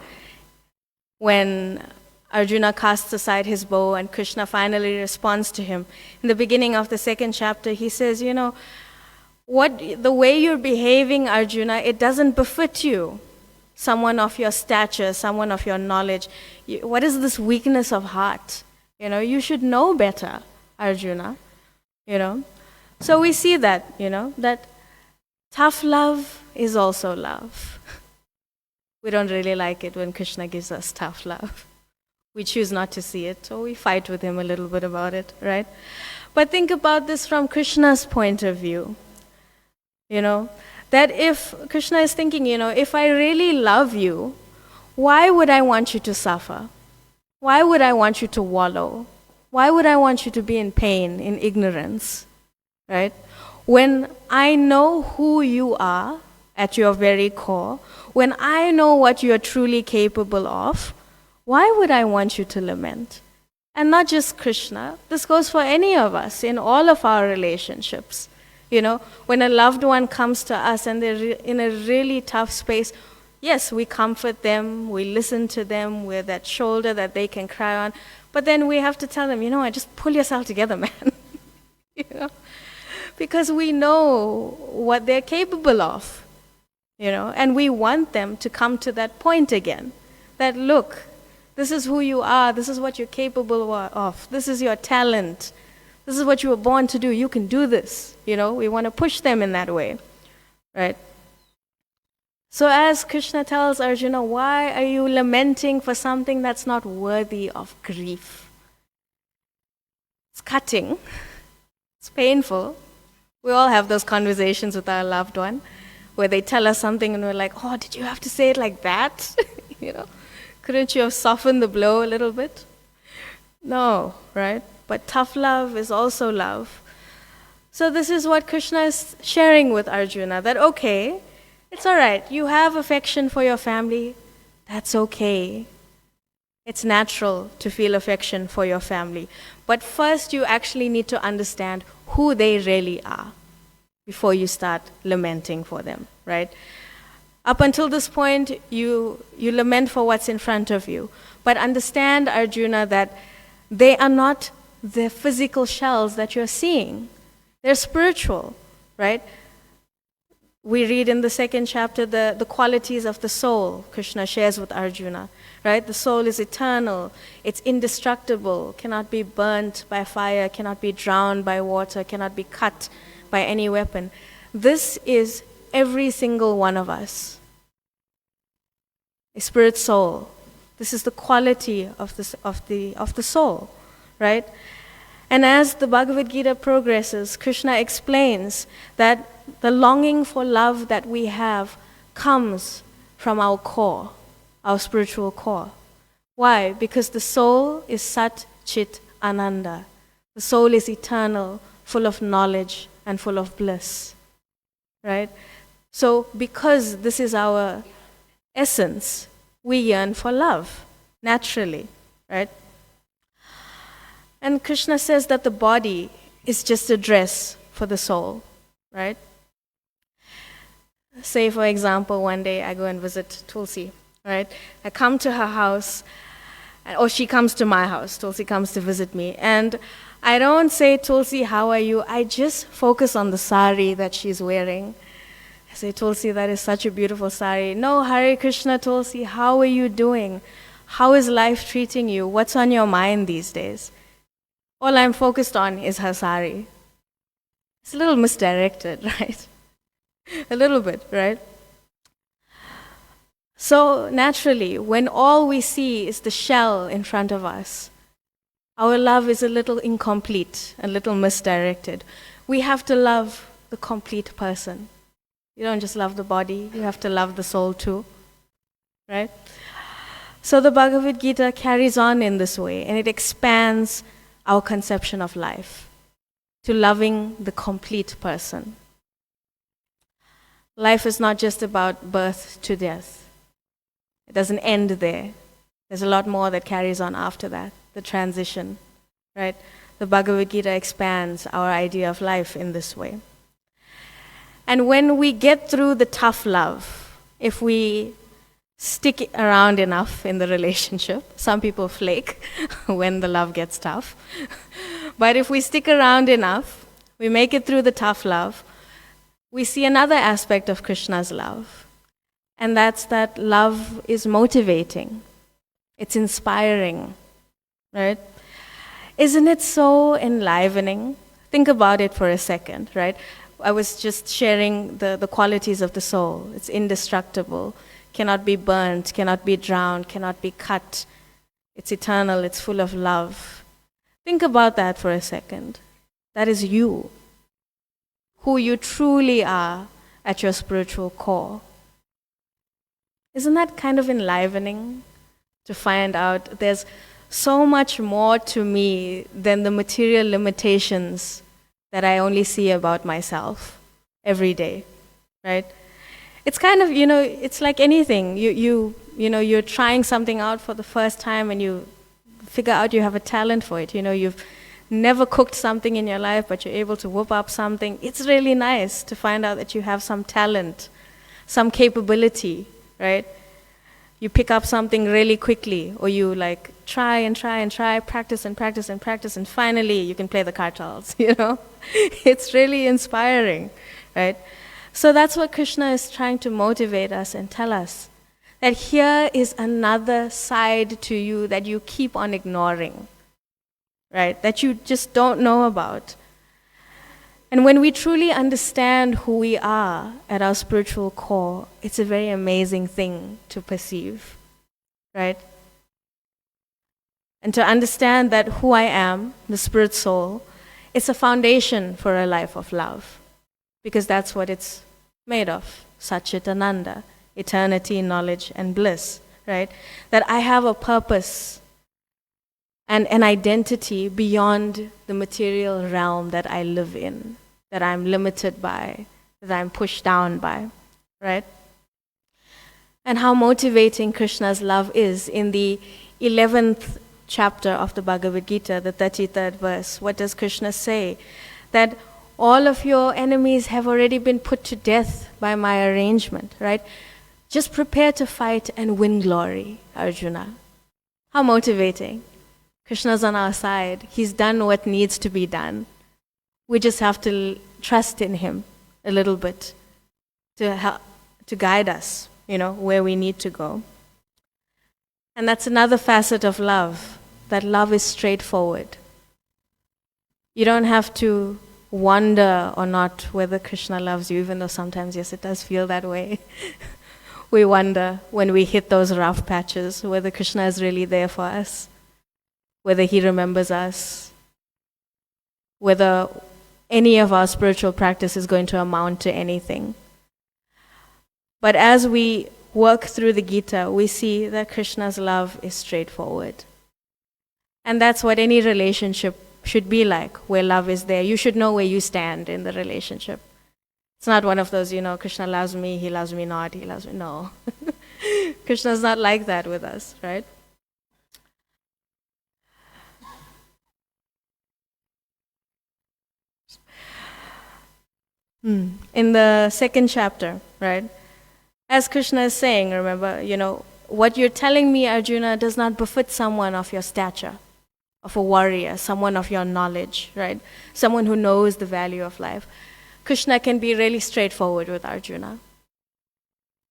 When Arjuna casts aside his bow and Krishna finally responds to him. In the beginning of the second chapter, he says, the way you're behaving, Arjuna, it doesn't befit you. Someone of your stature, someone of your knowledge. What is this weakness of heart? You should know better, Arjuna. So we see that, that tough love is also love. We don't really like it when Krishna gives us tough love. We choose not to see it, so we fight with him a little bit about it, right? But think about this from Krishna's point of view. That if Krishna is thinking, if I really love you, why would I want you to suffer? Why would I want you to wallow? Why would I want you to be in pain, in ignorance, right? When I know who you are at your very core, when I know what you are truly capable of, why would I want you to lament? And not just Krishna, this goes for any of us in all of our relationships. When a loved one comes to us and they're in a really tough space, yes, we comfort them, we listen to them, we're that shoulder that they can cry on, but then we have to tell them, just pull yourself together, man. Because we know what they're capable of, and we want them to come to that point again, that look, this is who you are, this is what you're capable of, this is your talent, this is what you were born to do, you can do this, we want to push them in that way, right? So as Krishna tells Arjuna, why are you lamenting for something that's not worthy of grief? It's cutting, it's painful. We all have those conversations with our loved one where they tell us something and we're like, oh, did you have to say it like that? Couldn't you have softened the blow a little bit? No, right? But tough love is also love. So this is what Krishna is sharing with Arjuna, that okay, it's all right, you have affection for your family, that's okay. It's natural to feel affection for your family. But first you actually need to understand who they really are before you start lamenting for them, right? Up until this point, you lament for what's in front of you. But understand, Arjuna, that they are not the physical shells that you're seeing. They're spiritual, right? We read in the second chapter the qualities of the soul, Krishna shares with Arjuna, right? The soul is eternal, it's indestructible, cannot be burnt by fire, cannot be drowned by water, cannot be cut by any weapon. This is every single one of us. A spirit soul. This is the quality of the soul, right? And as the Bhagavad Gita progresses, Krishna explains that the longing for love that we have comes from our core, our spiritual core. Why? Because the soul is Sat Chit Ananda. The soul is eternal, full of knowledge and full of bliss, right? So because this is our essence, we yearn for love, naturally, right? And Krishna says that the body is just a dress for the soul, right? Say, for example, one day I go and visit Tulsi, right? I come to her house, or she comes to my house. Tulsi comes to visit me. And I don't say, Tulsi, how are you? I just focus on the sari that she's wearing. I say, Tulsi, that is such a beautiful sari. No, Hare Krishna, Tulsi, how are you doing? How is life treating you? What's on your mind these days? All I'm focused on is her sari. It's a little misdirected, right? A little bit, right? So naturally, when all we see is the shell in front of us, our love is a little incomplete, a little misdirected. We have to love the complete person. You don't just love the body, you have to love the soul too, right? So the Bhagavad Gita carries on in this way, and it expands our conception of life to loving the complete person. Life is not just about birth to death. It doesn't end there. There's a lot more that carries on after that, the transition, right? The Bhagavad Gita expands our idea of life in this way. And when we get through the tough love, if we stick around enough in the relationship. Some people flake when the love gets tough. But if we stick around enough, we make it through the tough love, we see another aspect of Krishna's love. And that's that love is motivating. It's inspiring, right? Isn't it so enlivening? Think about it for a second, right? I was just sharing the qualities of the soul. It's indestructible, cannot be burnt, cannot be drowned, cannot be cut. It's eternal, it's full of love. Think about that for a second. That is you, who you truly are at your spiritual core. Isn't that kind of enlivening to find out there's so much more to me than the material limitations that I only see about myself every day, right? It's kind of, it's like anything. You're trying something out for the first time and you figure out you have a talent for it. You've never cooked something in your life, but you're able to whip up something. It's really nice to find out that you have some talent, some capability, right? You pick up something really quickly, or you try and try and try, practice and practice and practice, and finally you can play the kartals, It's really inspiring, right? So that's what Krishna is trying to motivate us and tell us, that here is another side to you that you keep on ignoring, right? That you just don't know about. And when we truly understand who we are at our spiritual core, it's a very amazing thing to perceive, right? And to understand that who I am, the spirit soul, it's a foundation for a life of love. Because that's what it's made of, Satchit Ananda, eternity, knowledge, and bliss, right? That I have a purpose and an identity beyond the material realm that I live in, that I'm limited by, that I'm pushed down by, right? And how motivating Krishna's love is. In the 11th chapter of the Bhagavad Gita, the 33rd verse, what does Krishna say? That all of your enemies have already been put to death by my arrangement, right? Just prepare to fight and win glory, Arjuna. How motivating. Krishna's on our side. He's done what needs to be done. We just have to trust in him a little bit to guide us, where we need to go. And that's another facet of love, that love is straightforward. You don't have to wonder or not whether Krishna loves you, even though sometimes, yes, it does feel that way. We wonder when we hit those rough patches whether Krishna is really there for us, whether he remembers us, whether any of our spiritual practice is going to amount to anything. But as we work through the Gita, we see that Krishna's love is straightforward. And that's what any relationship should be like, where love is there. You should know where you stand in the relationship. It's not one of those, Krishna loves me, he loves me not, he loves me. No. Krishna's not like that with us, right? In the second chapter, right? As Krishna is saying, remember, what you're telling me, Arjuna, does not befit someone of your stature, of a warrior, someone of your knowledge, right? Someone who knows the value of life. Krishna can be really straightforward with Arjuna.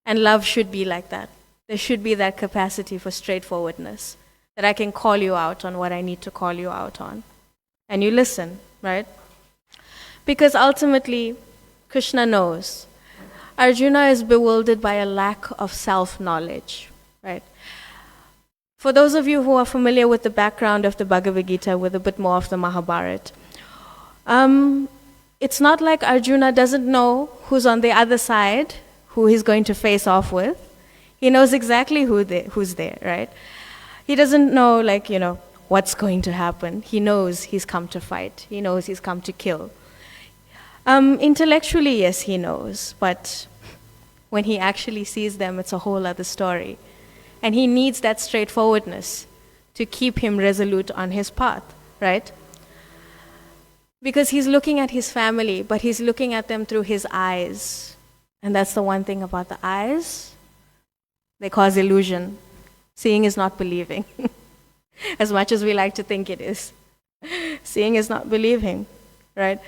And love should be like that. There should be that capacity for straightforwardness, that I can call you out on what I need to call you out on. And you listen, right? Because ultimately, Krishna knows. Arjuna is bewildered by a lack of self-knowledge, right? For those of you who are familiar with the background of the Bhagavad Gita, with a bit more of the Mahabharata, it's not like Arjuna doesn't know who's on the other side, who he's going to face off with. He knows exactly who's there, right? He doesn't know, what's going to happen. He knows he's come to fight. He knows he's come to kill. Intellectually, yes, he knows, but when he actually sees them, it's a whole other story. And he needs that straightforwardness to keep him resolute on his path, right? Because he's looking at his family, but he's looking at them through his eyes. And that's the one thing about the eyes. They cause illusion. Seeing is not believing, as much as we like to think it is. Seeing is not believing, right?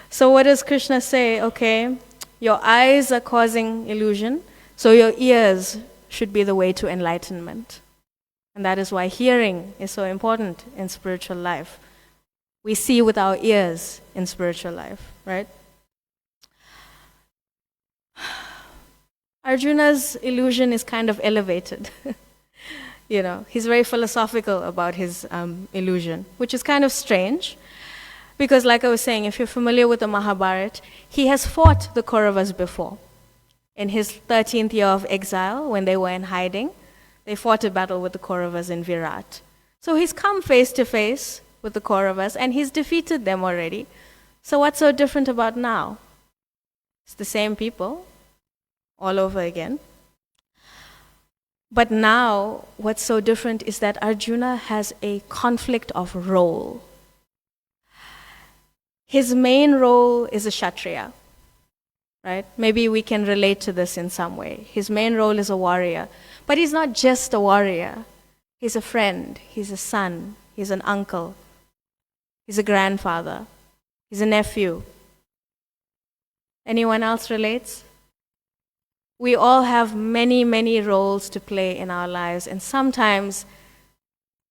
So what does Krishna say? Okay, your eyes are causing illusion, so your ears should be the way to enlightenment. And that is why hearing is so important in spiritual life. We see with our ears in spiritual life, right? Arjuna's illusion is kind of elevated. He's very philosophical about his illusion, which is kind of strange. Because like I was saying, if you're familiar with the Mahabharata, he has fought the Kauravas before. In his 13th year of exile, when they were in hiding, they fought a battle with the Kauravas in Virat. So he's come face to face with the Kauravas, and he's defeated them already. So what's so different about now? It's the same people, all over again. But now, what's so different is that Arjuna has a conflict of role. His main role is a Kshatriya, right? Maybe we can relate to this in some way. His main role is a warrior. But he's not just a warrior. He's a friend, he's a son, he's an uncle, he's a grandfather, he's a nephew. Anyone else relates? We all have many, many roles to play in our lives, and sometimes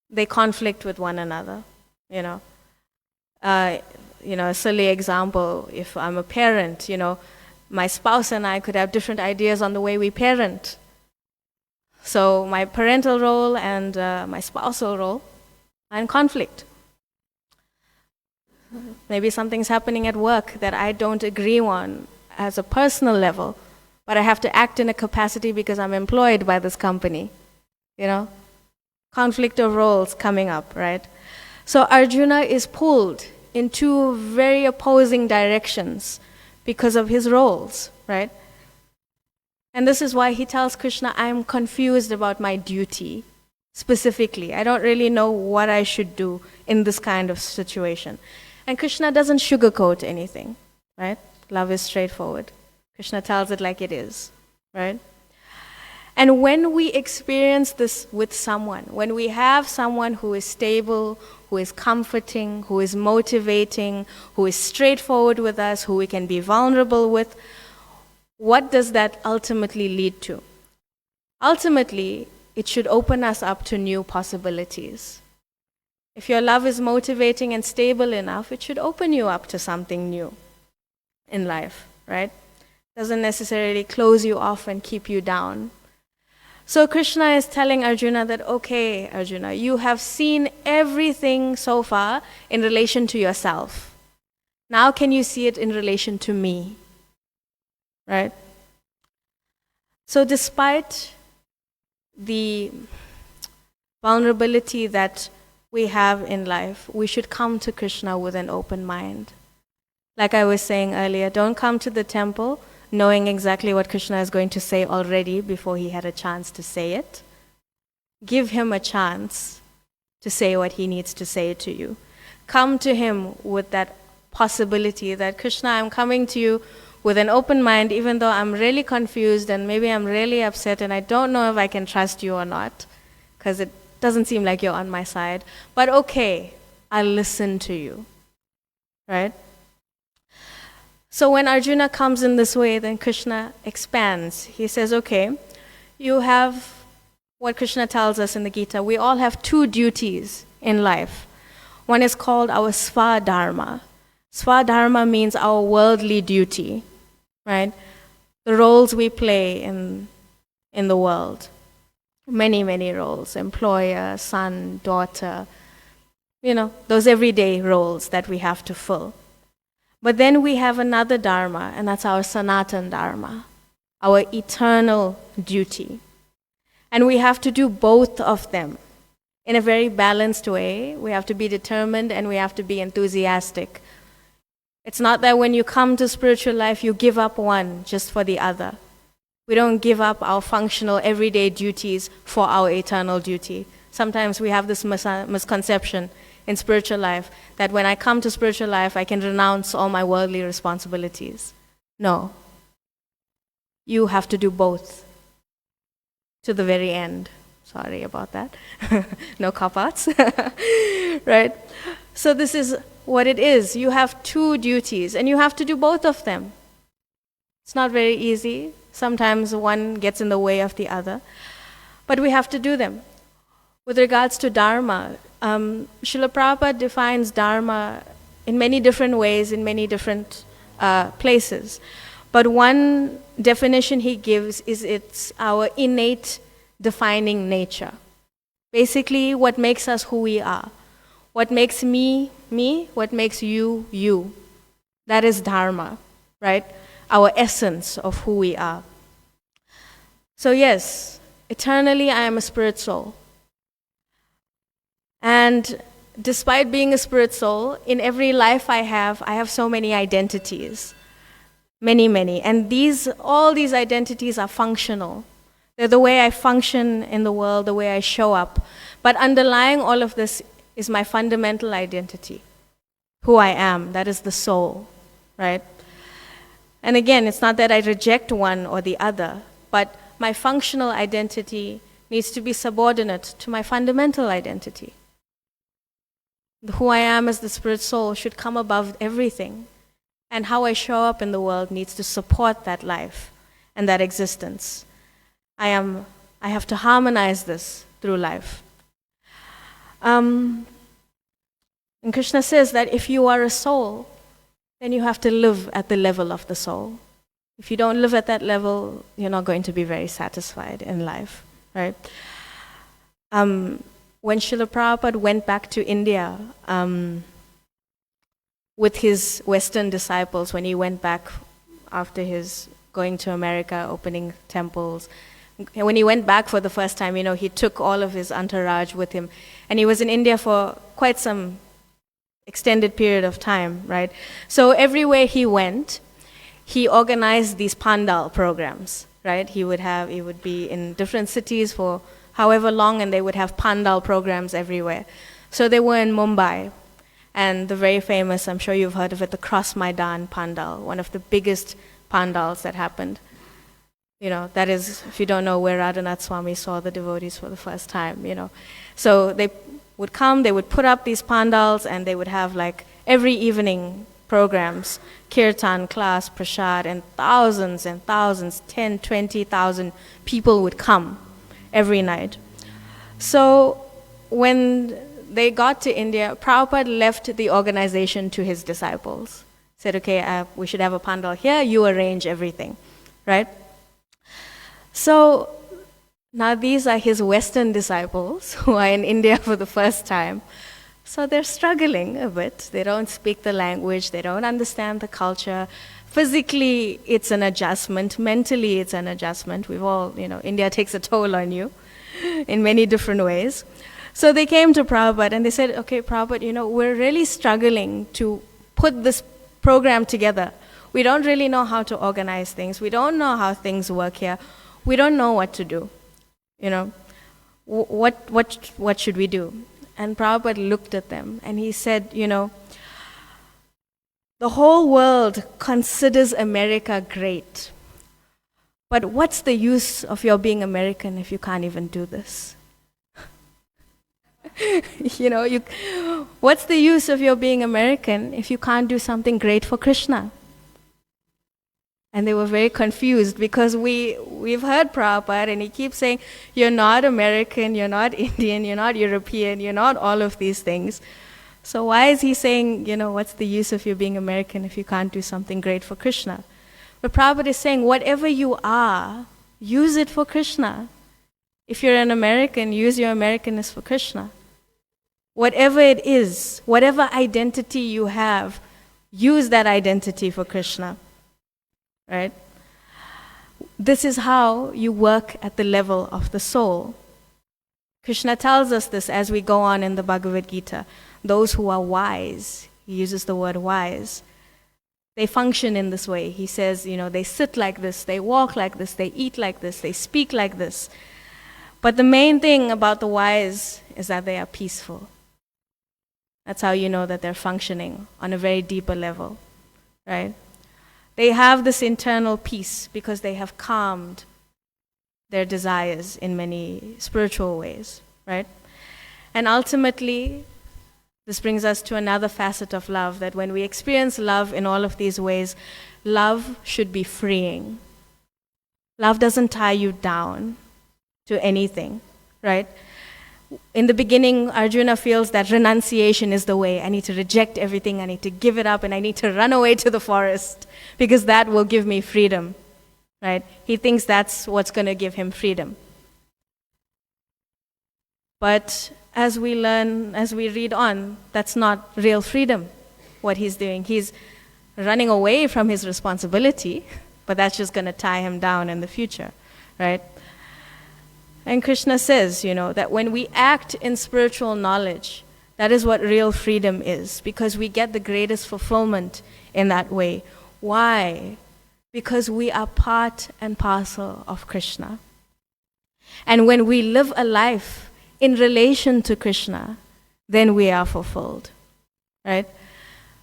they conflict with one another, a silly example, if I'm a parent, my spouse and I could have different ideas on the way we parent. So my parental role and my spousal role are in conflict. Maybe something's happening at work that I don't agree on as a personal level, but I have to act in a capacity because I'm employed by this company. Conflict of roles coming up, right? So Arjuna is pulled in two very opposing directions because of his roles, right? And this is why he tells Krishna, I'm confused about my duty, specifically. I don't really know what I should do in this kind of situation. And Krishna doesn't sugarcoat anything, right? Love is straightforward. Krishna tells it like it is, right? And when we experience this with someone, when we have someone who is stable, who is comforting, who is motivating, who is straightforward with us, who we can be vulnerable with, what does that ultimately lead to? Ultimately, it should open us up to new possibilities. If your love is motivating and stable enough, it should open you up to something new in life, right? Doesn't necessarily close you off and keep you down. So Krishna is telling Arjuna that, okay, Arjuna, you have seen everything so far in relation to yourself. Now can you see it in relation to me? Right? So despite the vulnerability that we have in life, we should come to Krishna with an open mind. Like I was saying earlier, don't come to the temple knowing exactly what Krishna is going to say already before he had a chance to say it. Give him a chance to say what he needs to say to you. Come to him with that possibility that, Krishna, I'm coming to you with an open mind, even though I'm really confused and maybe I'm really upset and I don't know if I can trust you or not, because it doesn't seem like you're on my side. But okay, I'll listen to you, right? So when Arjuna comes in this way, then Krishna expands. He says, okay, you have what Krishna tells us in the Gita. We all have two duties in life. One is called our Swadharma. Swadharma means our worldly duty, right? The roles we play in the world. Many, many roles. Employer, son, daughter. Those everyday roles that we have to fill. But then we have another dharma, and that's our Sanatan Dharma, our eternal duty. And we have to do both of them in a very balanced way. We have to be determined and we have to be enthusiastic. It's not that when you come to spiritual life, you give up one just for the other. We don't give up our functional everyday duties for our eternal duty. Sometimes we have this misconception in spiritual life that when I come to spiritual life, I can renounce all my worldly responsibilities. No. You have to do both to the very end. Sorry about that. No cop-outs. Right? So this is what it is. You have two duties, and you have to do both of them. It's not very easy. Sometimes one gets in the way of the other. But we have to do them. With regards to Dharma, Srila Prabhupada defines Dharma in many different ways, in many different places. But one definition he gives is it's our innate defining nature. Basically, what makes us who we are. What makes me, me, what makes you, you. That is Dharma, right? Our essence of who we are. So yes, eternally I am a spirit soul. And despite being a spirit soul, in every life I have so many identities. Many, many. And all these identities are functional. They're the way I function in the world, the way I show up. But underlying all of this is my fundamental identity. Who I am, that is the soul, right? And again, it's not that I reject one or the other, but my functional identity needs to be subordinate to my fundamental identity. Who I am as the spirit soul should come above everything. And how I show up in the world needs to support that life and that existence. I have to harmonize this through life. And Krishna says that if you are a soul, then you have to live at the level of the soul. If you don't live at that level, you're not going to be very satisfied in life, right? When Srila Prabhupada went back to India with his Western disciples, when he went back after his going to America, opening temples, when he went back for the first time, he took all of his entourage with him. And he was in India for quite some extended period of time, right? So everywhere he went, he organized these pandal programs, right? He would be in different cities for however long, and they would have pandal programs everywhere. So they were in Mumbai, and the very famous, I'm sure you've heard of it, the Cross Maidan Pandal, one of the biggest pandals that happened. That is, if you don't know, where Radhanath Swami saw the devotees for the first time, So they would come, they would put up these pandals, and they would have like every evening programs, kirtan, class, prasad, and thousands, 10, 20,000 people would come every night. So when they got to India, Prabhupada left the organization to his disciples. Said, okay, we should have a pandal here, you arrange everything, right? So now these are his Western disciples who are in India for the first time. So they're struggling a bit. They don't speak the language, they don't understand the culture. Physically, it's an adjustment. Mentally, it's an adjustment. We've all, India takes a toll on you in many different ways. So they came to Prabhupada and they said, okay, Prabhupada, we're really struggling to put this program together. We don't really know how to organize things. We don't know how things work here. We don't know what to do. What should we do? And Prabhupada looked at them and he said, the whole world considers America great. But what's the use of your being American if you can't even do this? What's the use of your being American if you can't do something great for Krishna? And they were very confused because we've heard Prabhupada and he keeps saying, you're not American, you're not Indian, you're not European, you're not all of these things. So why is he saying, what's the use of you being American if you can't do something great for Krishna? But Prabhupada is saying, whatever you are, use it for Krishna. If you're an American, use your Americanness for Krishna. Whatever it is, whatever identity you have, use that identity for Krishna. Right? This is how you work at the level of the soul. Krishna tells us this as we go on in the Bhagavad Gita. Those who are wise, he uses the word wise, they function in this way. He says, they sit like this, they walk like this, they eat like this, they speak like this. But the main thing about the wise is that they are peaceful. That's how you know that they're functioning on a very deeper level, right? They have this internal peace because they have calmed their desires in many spiritual ways, right? And ultimately, this brings us to another facet of love, that when we experience love in all of these ways, love should be freeing. Love doesn't tie you down to anything, right? In the beginning, Arjuna feels that renunciation is the way. I need to reject everything, I need to give it up, and I need to run away to the forest because that will give me freedom, right? He thinks that's what's going to give him freedom. But as we learn, as we read on, that's not real freedom, what he's doing. He's running away from his responsibility, but that's just going to tie him down in the future, right? And Krishna says, that when we act in spiritual knowledge, that is what real freedom is, because we get the greatest fulfillment in that way. Why? Because we are part and parcel of Krishna. And when we live a life in relation to Krishna, then we are fulfilled, right?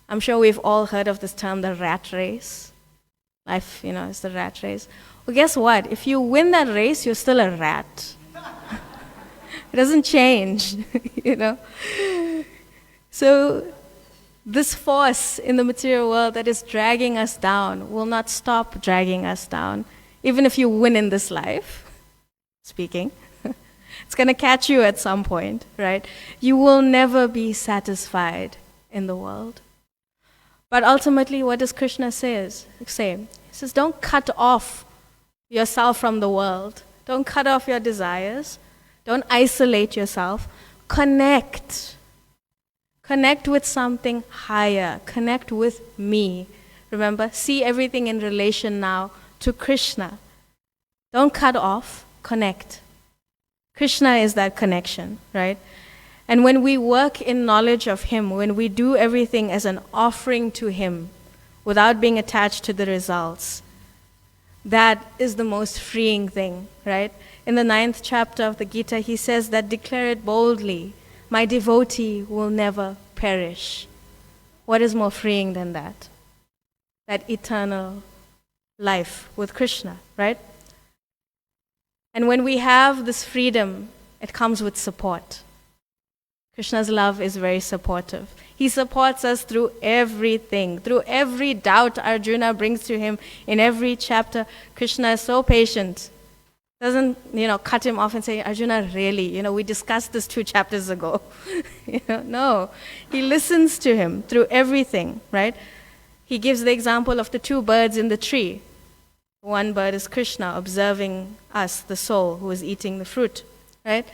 I'm sure we've all heard of this term, the rat race. Life, is the rat race. Well, guess what? If you win that race, you're still a rat. It doesn't change, So this force in the material world that is dragging us down will not stop dragging us down, even if you win in this life, speaking. It's going to catch you at some point, right? You will never be satisfied in the world. But ultimately, what does Krishna say? He says, don't cut off yourself from the world. Don't cut off your desires. Don't isolate yourself. Connect. Connect with something higher. Connect with me. Remember, see everything in relation now to Krishna. Don't cut off, connect. Krishna is that connection, right? And when we work in knowledge of Him, when we do everything as an offering to Him without being attached to the results, that is the most freeing thing, right? In the 9th chapter of the Gita, he says that declare it boldly, my devotee will never perish. What is more freeing than that? That eternal life with Krishna, right? And when we have this freedom, it comes with support. Krishna's love is very supportive. He supports us through everything, through every doubt Arjuna brings to him in every chapter. Krishna is so patient. Doesn't, cut him off and say, Arjuna, really, we discussed this 2 chapters ago. No, he listens to him through everything, right? He gives the example of the 2 birds in the tree. One bird is Krishna observing us, the soul who is eating the fruit, right?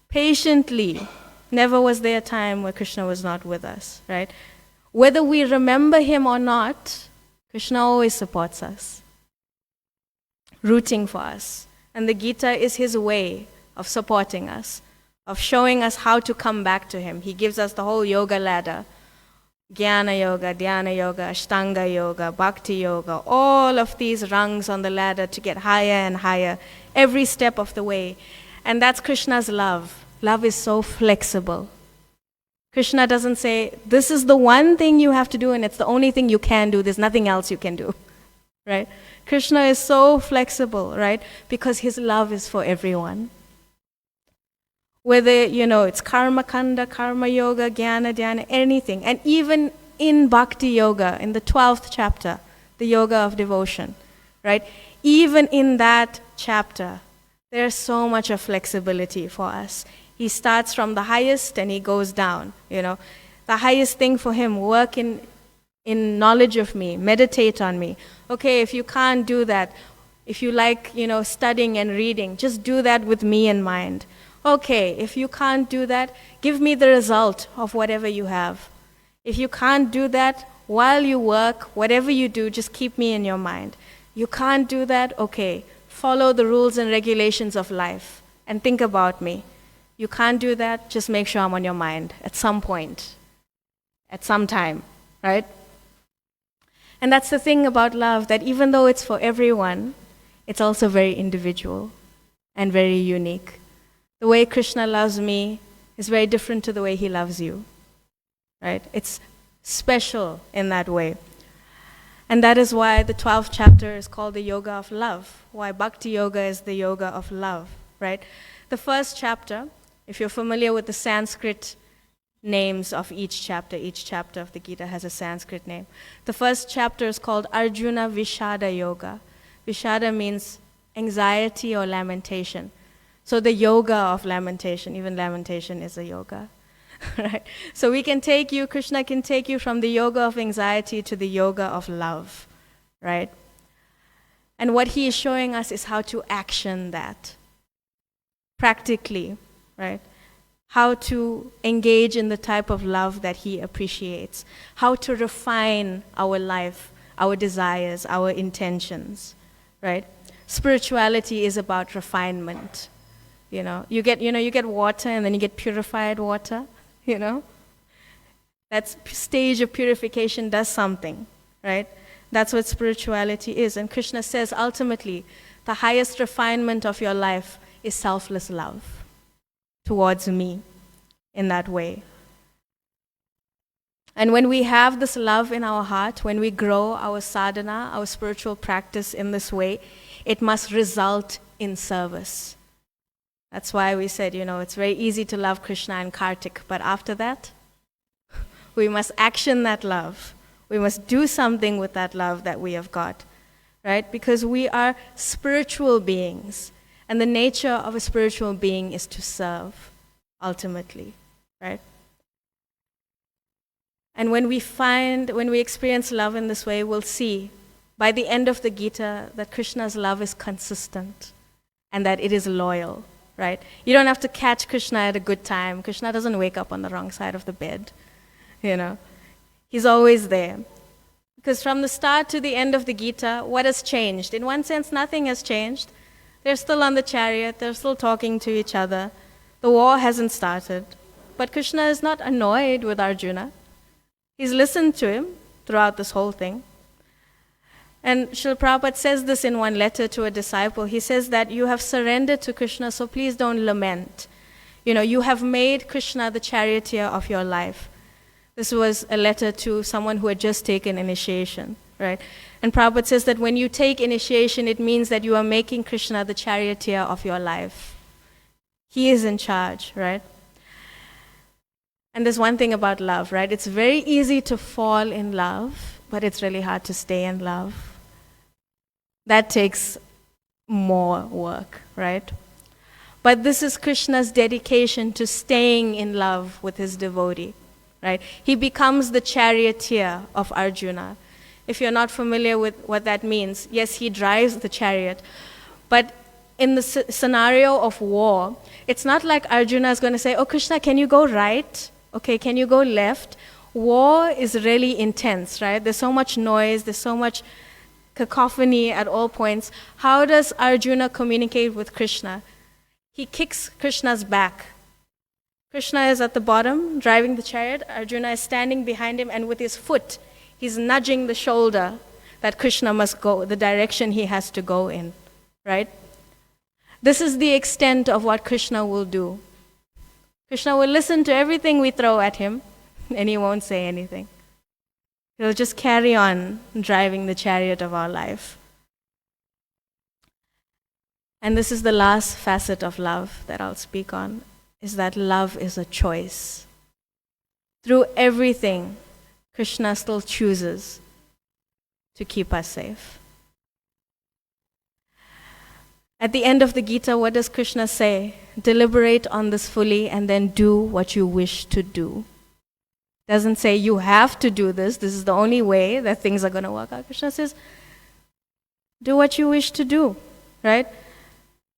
Patiently. Never was there a time where Krishna was not with us, right? Whether we remember him or not, Krishna always supports us, rooting for us. And the Gita is his way of supporting us, of showing us how to come back to him. He gives us the whole yoga ladder. Jnana Yoga, Dhyana Yoga, Ashtanga Yoga, Bhakti Yoga, all of these rungs on the ladder to get higher and higher, every step of the way. And that's Krishna's love. Love is so flexible. Krishna doesn't say, this is the one thing you have to do and it's the only thing you can do, there's nothing else you can do, right? Krishna is so flexible, right? Because his love is for everyone. Whether, it's karma kanda, karma yoga, jnana, dhyana, anything. And even in bhakti yoga, in the 12th chapter, the yoga of devotion, right? Even in that chapter, there's so much of flexibility for us. He starts from the highest and he goes down, The highest thing for him, work in knowledge of me, meditate on me. Okay, if you can't do that, if you like, studying and reading, just do that with me in mind. Okay, if you can't do that, give me the result of whatever you have. If you can't do that, while you work, whatever you do, just keep me in your mind. You can't do that? Okay, follow the rules and regulations of life and think about me. You can't do that? Just make sure I'm on your mind at some point, at some time, right? And that's the thing about love, that even though it's for everyone, it's also very individual and very unique. The way Krishna loves me is very different to the way he loves you, right? It's special in that way. And that is why the 12th chapter is called the Yoga of Love, why Bhakti Yoga is the Yoga of Love, right? The first chapter, if you're familiar with the Sanskrit names of each chapter of the Gita has a Sanskrit name. The first chapter is called Arjuna Vishada Yoga. Vishada means anxiety or lamentation. So the yoga of lamentation, even lamentation is a yoga. Right? So we can take you, Krishna can take you from the yoga of anxiety to the yoga of love, right? And what he is showing us is how to action that practically, right? How to engage in the type of love that he appreciates, how to refine our life, our desires, our intentions, right? Spirituality is about refinement. You get water and then you get purified water. That stage of purification does something, right? That's what spirituality is. And Krishna says, ultimately, the highest refinement of your life is selfless love towards me in that way. And when we have this love in our heart, when we grow our sadhana, our spiritual practice in this way, it must result in service. That's why we said, it's very easy to love Krishna and Kartik, but after that, we must action that love. We must do something with that love that we have got, right? Because we are spiritual beings, and the nature of a spiritual being is to serve, ultimately, right? And when we experience love in this way, we'll see by the end of the Gita that Krishna's love is consistent and that it is loyal. Right? You don't have to catch Krishna at a good time. Krishna doesn't wake up on the wrong side of the bed. He's always there. Because from the start to the end of the Gita, what has changed? In one sense, nothing has changed. They're still on the chariot. They're still talking to each other. The war hasn't started. But Krishna is not annoyed with Arjuna. He's listened to him throughout this whole thing. And Srila Prabhupada says this in one letter to a disciple. He says that you have surrendered to Krishna, so please don't lament. You have made Krishna the charioteer of your life. This was a letter to someone who had just taken initiation, right? And Prabhupada says that when you take initiation, it means that you are making Krishna the charioteer of your life. He is in charge, right? And there's one thing about love, right? It's very easy to fall in love, but it's really hard to stay in love. That takes more work, right? But this is Krishna's dedication to staying in love with his devotee, right? He becomes the charioteer of Arjuna. If you're not familiar with what that means, yes, he drives the chariot. But in the scenario of war, it's not like Arjuna is going to say, oh, Krishna, can you go right? Okay, can you go left? War is really intense, right? There's so much noise, there's so much cacophony at all points. How does Arjuna communicate with Krishna? He kicks Krishna's back. Krishna is at the bottom, driving the chariot. Arjuna is standing behind him, and with his foot, he's nudging the shoulder that Krishna must go, the direction he has to go in, right? This is the extent of what Krishna will do. Krishna will listen to everything we throw at him, and he won't say anything. He'll just carry on driving the chariot of our life. And this is the last facet of love that I'll speak on, is that love is a choice. Through everything, Krishna still chooses to keep us safe. At the end of the Gita, what does Krishna say? Deliberate on this fully and then do what you wish to do. Doesn't say you have to do this. This is the only way that things are going to work out. Krishna says, do what you wish to do, right?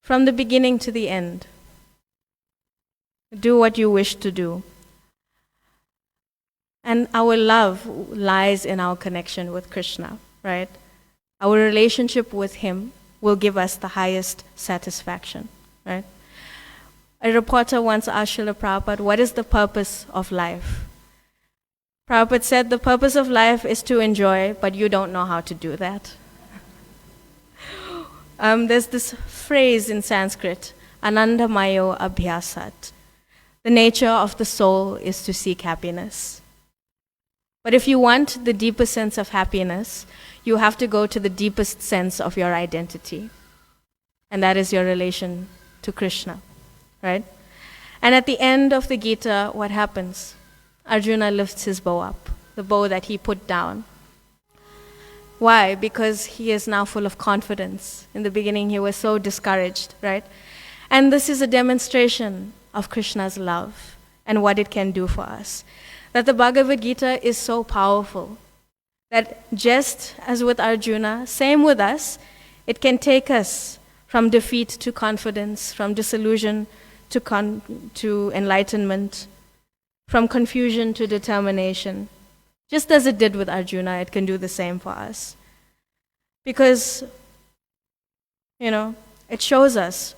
From the beginning to the end. Do what you wish to do. And our love lies in our connection with Krishna, right? Our relationship with him will give us the highest satisfaction, right? A reporter once asked Srila Prabhupada, what is the purpose of life? Prabhupada said, the purpose of life is to enjoy, but you don't know how to do that. There's this phrase in Sanskrit, Anandamayo Abhyasat. The nature of the soul is to seek happiness. But if you want the deepest sense of happiness, you have to go to the deepest sense of your identity. And that is your relation to Krishna, right? And at the end of the Gita, what happens? Arjuna lifts his bow up, the bow that he put down. Why? Because he is now full of confidence. In the beginning, he was so discouraged, right? And this is a demonstration of Krishna's love and what it can do for us. That the Bhagavad Gita is so powerful that just as with Arjuna, same with us, it can take us from defeat to confidence, from disillusion to enlightenment, from confusion to determination. Just as it did with Arjuna, it can do the same for us. Because, it shows us,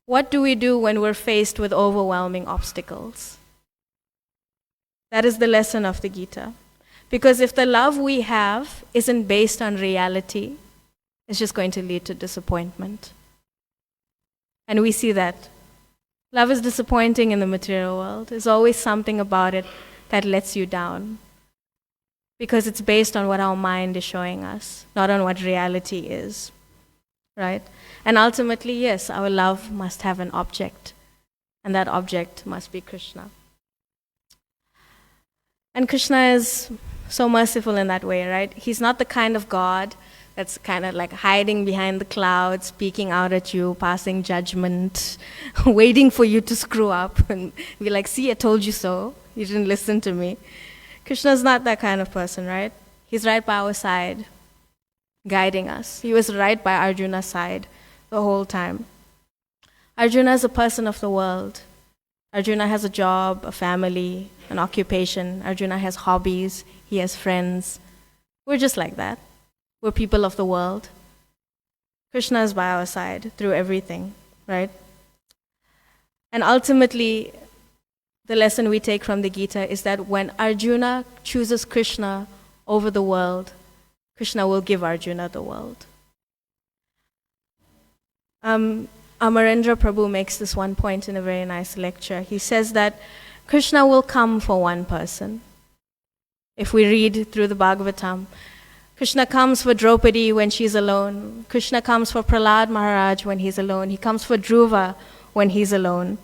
what do we do when we're faced with overwhelming obstacles? That is the lesson of the Gita. Because if the love we have isn't based on reality, it's just going to lead to disappointment. And we see that. Love is disappointing in the material world. There's always something about it that lets you down. Because it's based on what our mind is showing us, not on what reality is. Right? And ultimately, yes, our love must have an object. And that object must be Krishna. And Krishna is so merciful in that way, right? He's not the kind of God that's kind of like hiding behind the clouds, speaking out at you, passing judgment, waiting for you to screw up and be like, see, I told you so. You didn't listen to me. Krishna's not that kind of person, right? He's right by our side, guiding us. He was right by Arjuna's side the whole time. Arjuna is a person of the world. Arjuna has a job, a family, an occupation. Arjuna has hobbies. He has friends. We're just like that. We're people of the world. Krishna is by our side through everything, right? And ultimately, the lesson we take from the Gita is that when Arjuna chooses Krishna over the world, Krishna will give Arjuna the world. Amarendra Prabhu makes this one point in a very nice lecture. He says that Krishna will come for one person. If we read through the Bhagavatam, Krishna comes for Draupadi when she's alone. Krishna comes for Prahlad Maharaj when he's alone. He comes for Dhruva when he's alone.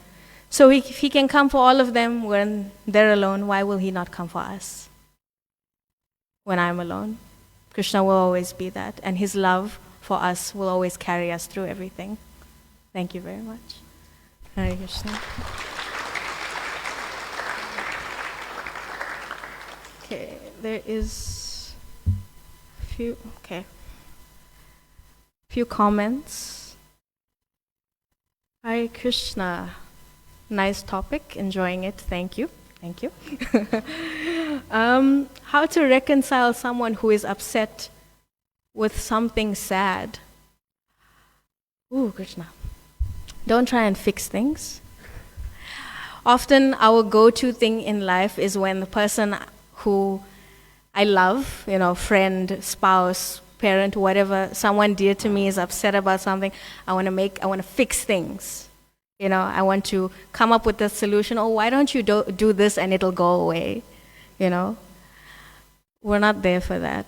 So if he can come for all of them when they're alone, why will he not come for us when I'm alone? Krishna will always be that, and his love for us will always carry us through everything. Thank you very much. Hare Krishna. Okay, there is few comments. Hare Krishna. Nice topic, enjoying it. Thank you. How to reconcile someone who is upset with something sad? Ooh, Krishna. Don't try and fix things. Often our go-to thing in life is when the person who I love, friend, spouse, parent, whatever, someone dear to me is upset about something, I want to fix things. I want to come up with a solution. Oh, why don't you do this and it'll go away? We're not there for that.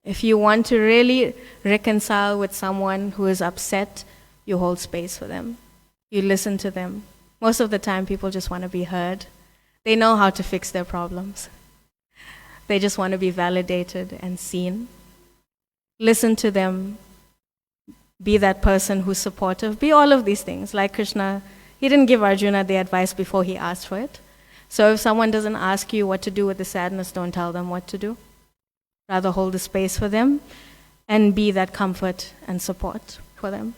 If you want to really reconcile with someone who is upset, you hold space for them. You listen to them. Most of the time, people just want to be heard. They know how to fix their problems. They just want to be validated and seen. Listen to them. Be that person who's supportive. Be all of these things. Like Krishna, he didn't give Arjuna the advice before he asked for it. So if someone doesn't ask you what to do with the sadness, don't tell them what to do. Rather hold the space for them and be that comfort and support for them.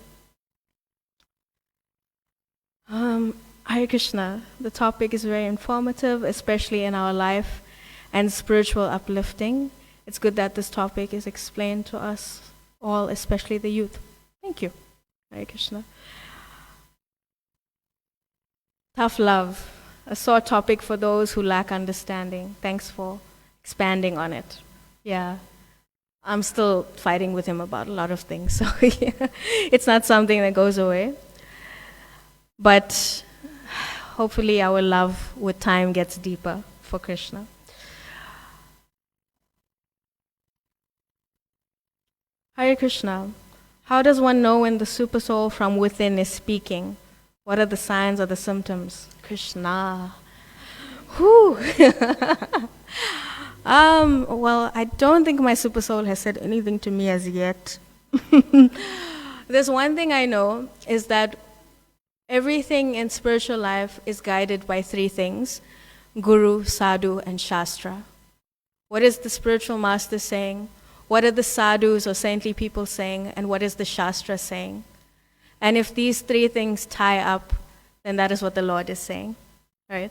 Hare Krishna, the topic is very informative, especially in our life and spiritual uplifting. It's good that this topic is explained to us all, especially the youth. Thank you. Hare Krishna. Tough love, a sore topic for those who lack understanding. Thanks for expanding on it. Yeah, I'm still fighting with him about a lot of things, so it's not something that goes away. But hopefully our love with time gets deeper for Krishna. Hare Krishna. How does one know when the super soul from within is speaking? What are the signs or the symptoms? Krishna. Whew. Well, I don't think my super soul has said anything to me as yet. There's one thing I know is that everything in spiritual life is guided by three things: Guru, Sadhu, and Shastra. What is the spiritual master saying? What are the sadhus or saintly people saying? And what is the Shastra saying? And if these three things tie up, then that is what the Lord is saying, right?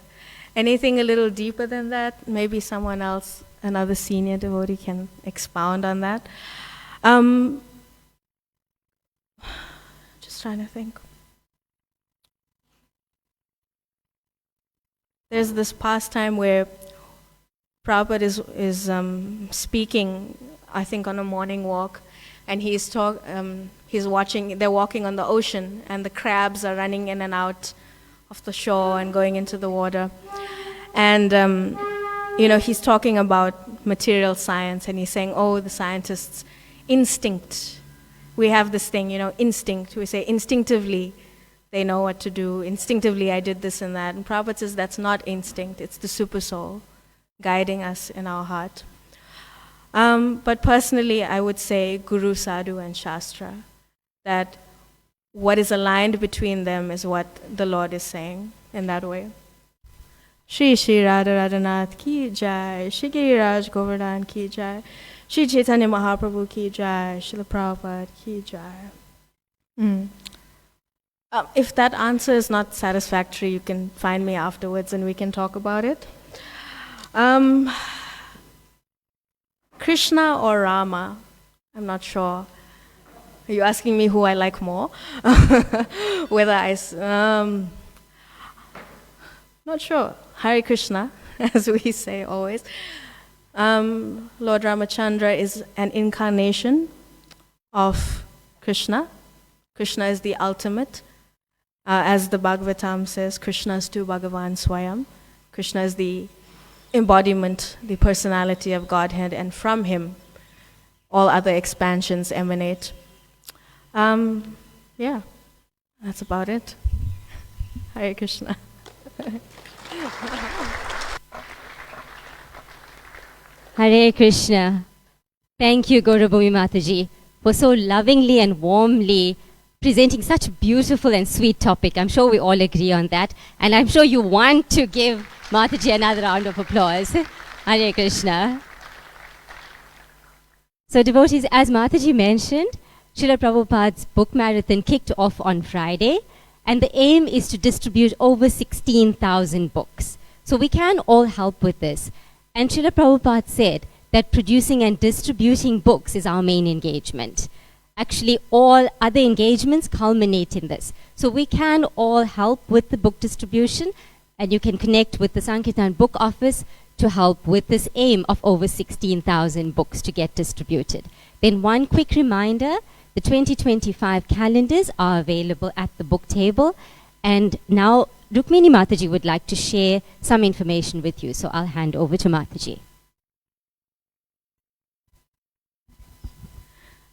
Anything a little deeper than that, maybe someone else, another senior devotee, can expound on that. Just trying to think. There's this pastime where Prabhupada is speaking, I think, on a morning walk, and they're walking on the ocean, and the crabs are running in and out of the shore and going into the water. And, he's talking about material science, and he's saying, oh, the scientists, instinct. We have this thing, instinct. We say instinctively they know what to do. Instinctively I did this and that. And Prabhupada says that's not instinct. It's the super soul guiding us in our heart. But personally, I would say Guru, Sadhu, and Shastra. That what is aligned between them is what the Lord is saying in that way. Shri Shri Radha Radhanath ki jai, Shri Giriraj Govardhan ki jai, Shri Chaitanya Mahaprabhu ki jai, Srila Prabhupada ki jai. If that answer is not satisfactory, you can find me afterwards and we can talk about it. Krishna or Rama? I'm not sure. Are you asking me who I like more? Whether not sure. Hare Krishna, as we say always. Lord Ramachandra is an incarnation of Krishna. Krishna is the ultimate. As the Bhagavatam says, Krishnastu Bhagavan Swayam. Krishna is the embodiment, the personality of Godhead, and from him all other expansions emanate. Yeah, that's about it. Hare Krishna. Hare Krishna. Thank you, Gaura Bhumi Mataji, for so lovingly and warmly presenting such a beautiful and sweet topic. I'm sure we all agree on that. And I'm sure you want to give Mataji another round of applause. Hare Krishna. So devotees, as Mataji mentioned, Srila Prabhupada's book marathon kicked off on Friday, and the aim is to distribute over 16,000 books. So we can all help with this. And Srila Prabhupada said that producing and distributing books is our main engagement. Actually, all other engagements culminate in this. So we can all help with the book distribution, and you can connect with the Sankirtan Book Office to help with this aim of over 16,000 books to get distributed. Then one quick reminder, the 2025 calendars are available at the book table. And now Rukmini Mataji would like to share some information with you. So I'll hand over to Mataji.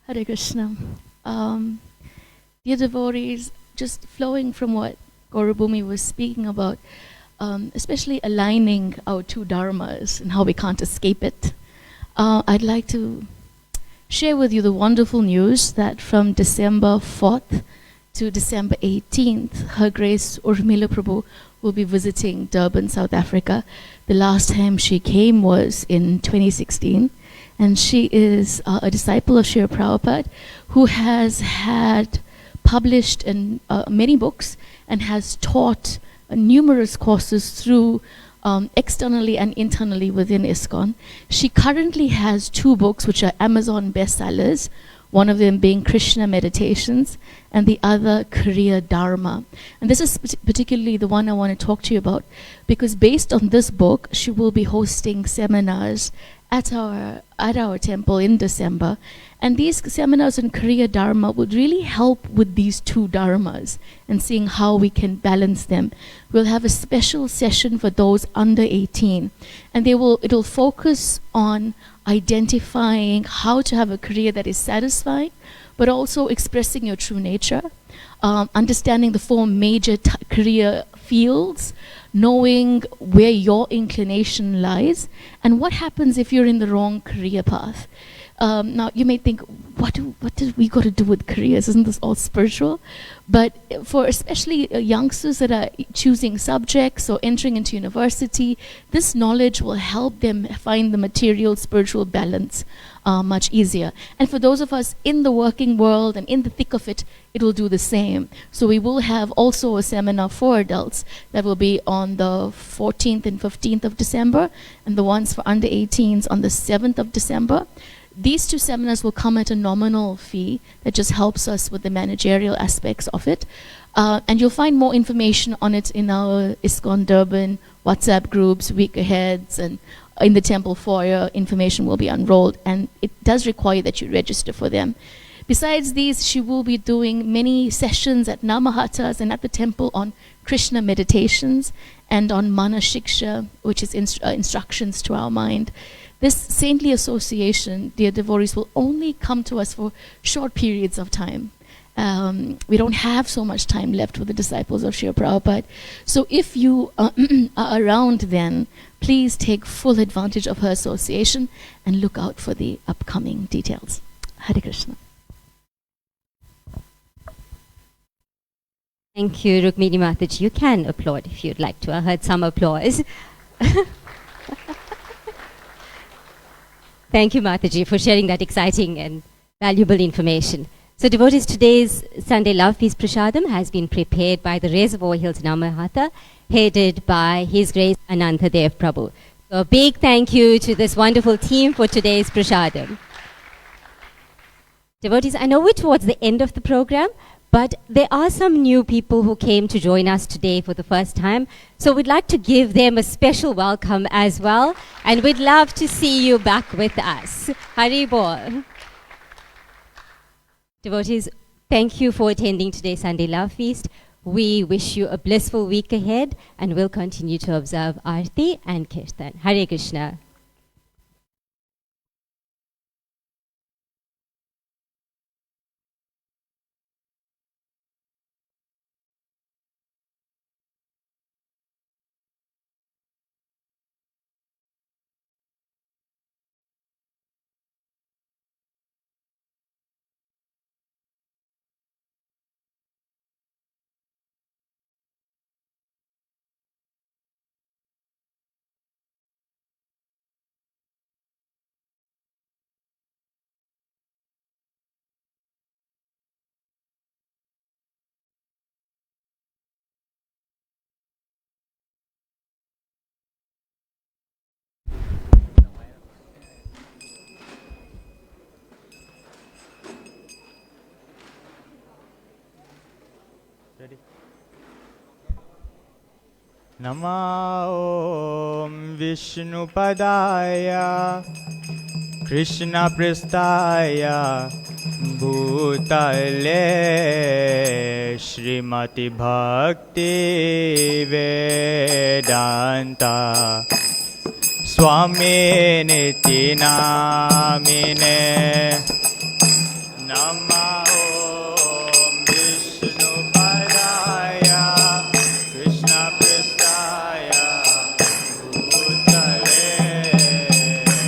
Hare Krishna. Dear devotees, just flowing from what Gaura Bhumi was speaking about, especially aligning our two dharmas and how we can't escape it, I'd like to share with you the wonderful news that from December 4th to December 18th, Her Grace Urmila Prabhu will be visiting Durban, South Africa. The last time she came was in 2016. And she is a disciple of Srila Prabhupada who has had published in many books and has taught numerous courses through externally and internally within ISKCON. She currently has 2 books which are Amazon bestsellers, one of them being Krishna Meditations and the other Kriya Dharma. And this is particularly the one I want to talk to you about, because based on this book, she will be hosting seminars at our temple in December. And these seminars on Kriya Dharma would really help with these 2 dharmas and seeing how we can balance them. We'll have a special session for those under 18, and it'll focus on identifying how to have a career that is satisfying, but also expressing your true nature, understanding the four major career fields, knowing where your inclination lies, and what happens if you're in the wrong career path. Now, you may think, what do we got to do with careers? Isn't this all spiritual? But for especially youngsters that are choosing subjects or entering into university, this knowledge will help them find the material spiritual balance much easier. And for those of us in the working world and in the thick of it, it will do the same. So we will have also a seminar for adults that will be on the 14th and 15th of December, and the ones for under 18s on the 7th of December. These two seminars will come at a nominal fee that just helps us with the managerial aspects of it. And you'll find more information on it in our ISKCON Durban WhatsApp groups, week aheads, and in the temple foyer, information will be unrolled, and it does require that you register for them. Besides these, she will be doing many sessions at Namahatas and at the temple on Krishna meditations and on Mana Shiksha, which is instructions to our mind. This saintly association, dear devotees, will only come to us for short periods of time. We don't have so much time left with the disciples of Srila Prabhupada. So if you are around then, please take full advantage of her association and look out for the upcoming details. Hare Krishna. Thank you, Rukmini Mataji. You can applaud if you'd like to. I heard some applause. Thank you, Mataji, for sharing that exciting and valuable information. So, devotees, today's Sunday Love Feast Prasadam has been prepared by the Reservoir Hills Namahata, headed by His Grace Anantadev Prabhu. So, a big thank you to this wonderful team for today's Prasadam. Devotees, I know we're towards the end of the program, but there are some new people who came to join us today for the first time. So we'd like to give them a special welcome as well. And we'd love to see you back with us. Hari Bol. Devotees, thank you for attending today's Sunday Love Feast. We wish you a blissful week ahead, and we'll continue to observe Aarti and Kirtan. Hare Krishna. Nama Om Vishnupadaya Krishna Pristaya Bhutale Srimati Bhakti Vedanta Swami Niti Namine Nama Om Vishnupadaya Krishna Pristaya Bhutale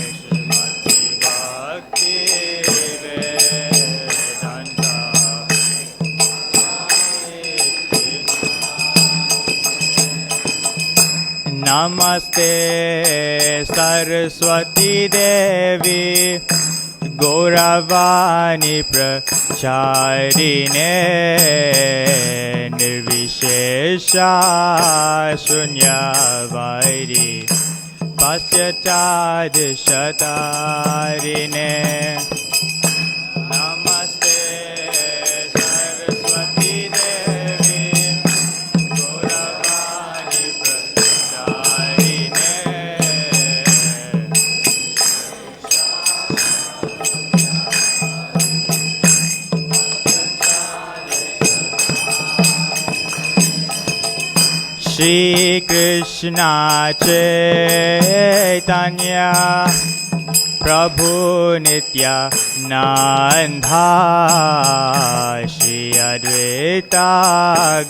Srimati Bhakti Vedanta Namaste Saraswati Devi Gauravani Pracharine Nirvishesha Shunyavairi Pasyatad Shatarine Namaste Saraswati Devi Gauravani Pracharine Shri Krishna Chaitanya प्रभु नित्यानंदा श्री अद्वैता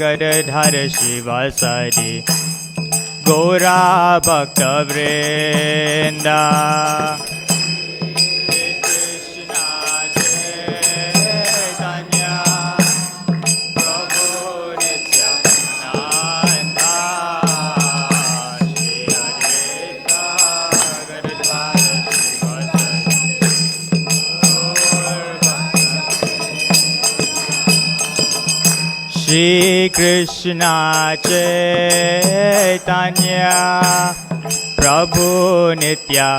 गदाधर शिवासादि गौरा भक्त वृंदा Shri Krishna Chaitanya Prabhu Nityananda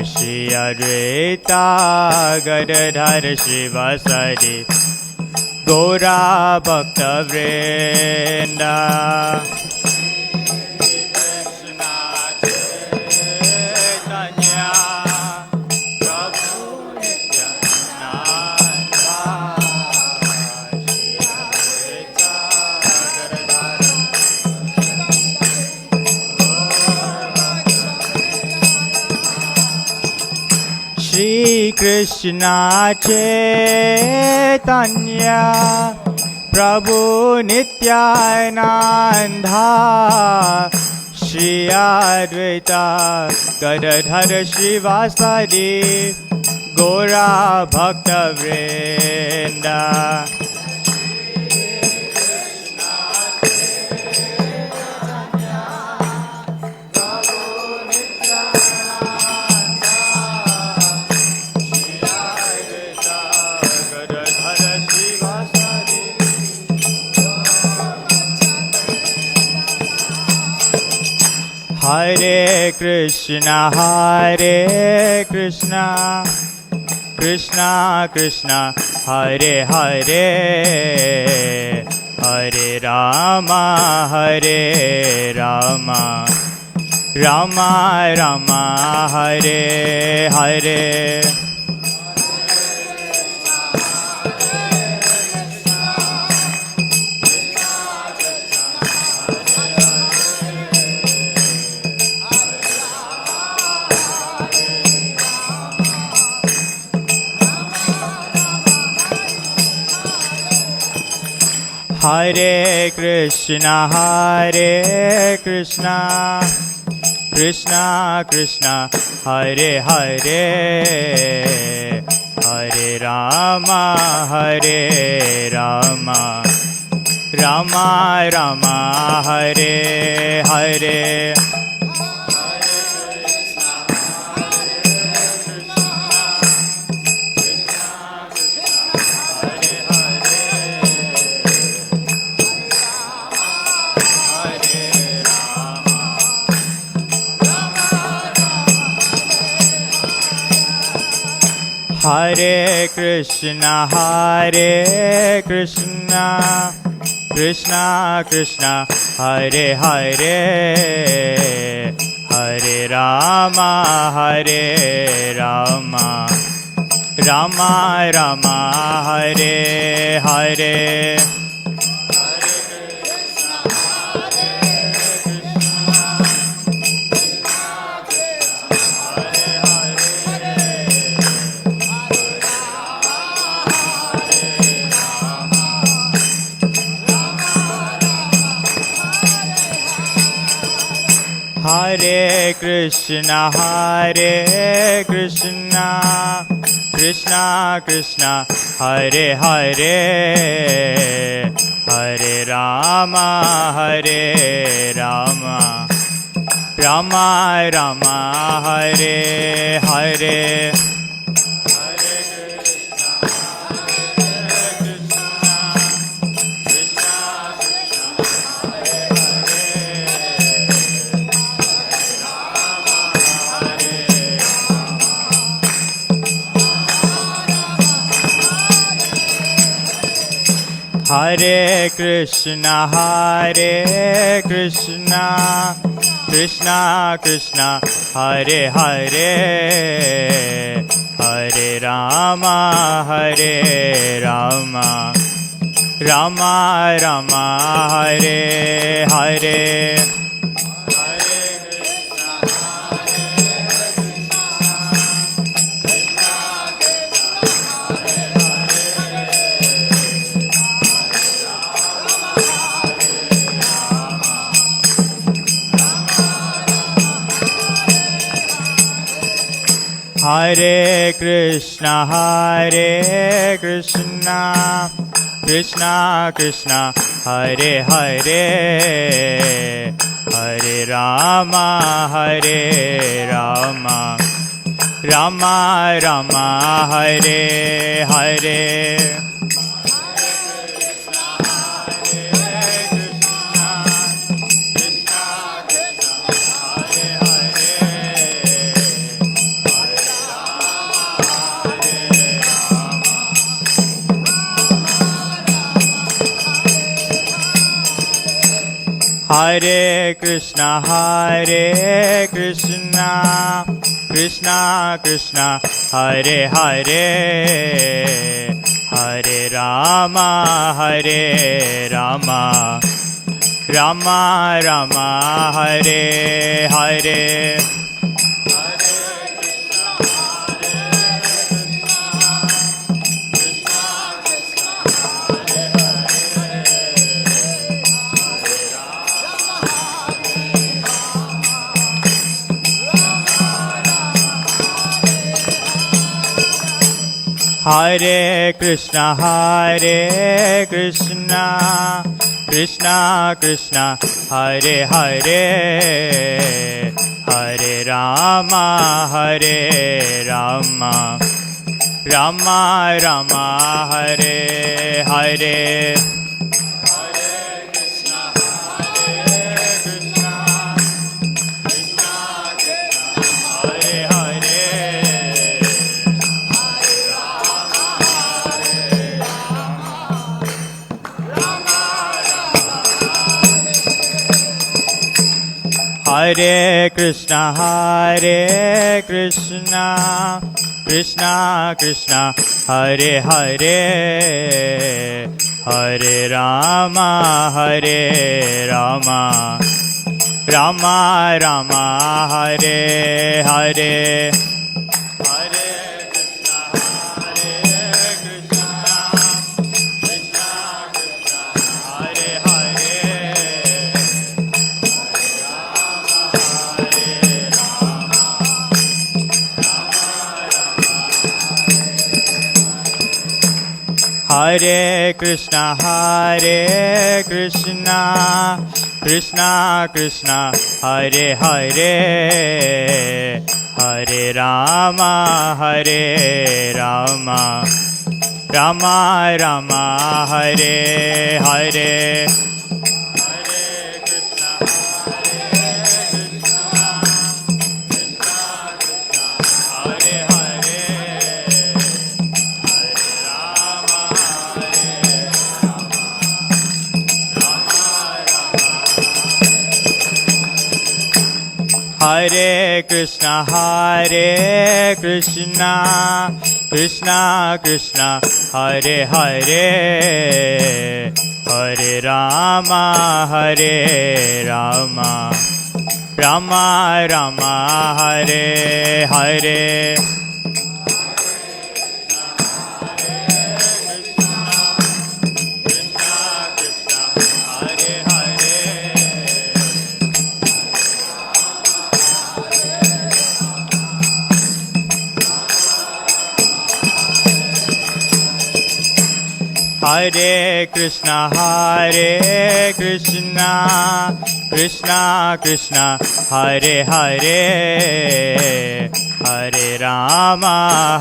Shri Advaita Gadadhar Shivasadi Gaura Bhakta Vrinda Shri Krishna Chaitanya Prabhu Nityananda Shri Advaita Gadadhar Shivasadi Gaura Bhakta Vrinda Hare Krishna Krishna Krishna Hare Hare Hare Rama Rama Rama Hare Hare Hare Krishna Krishna Krishna Hare Hare Hare Rama Rama Rama Hare Hare Hare Krishna Krishna Krishna Hare Hare Hare Rama Rama Rama Hare Hare Hare Krishna Krishna Krishna Hare Hare Hare Rama Rama Rama Hare Hare Hare Krishna Krishna Krishna Hare Hare Hare Rama Rama Rama Hare Hare Hare Krishna, Krishna Krishna, Hare Hare, Hare Rama, Rama Rama, Hare Hare. Hare Krishna, Krishna Krishna, Hare Hare, Hare Rama, Rama Rama, Hare Hare. Hare Krishna, Krishna Krishna, Hare Hare, Hare Rama, Rama Rama, Hare Hare. Hare Krishna, Krishna Krishna, Hare Hare, Hare Rama, Rama Rama, Hare Hare. Hare Krishna, Krishna Krishna, Hare Hare, Hare Rama, Rama Rama, Hare Hare. Hare Krishna, Krishna Krishna, Hare Hare, Hare Rama, Rama Rama, Hare Hare. Hare Krishna, Krishna Krishna, Hare Hare, Hare Rama,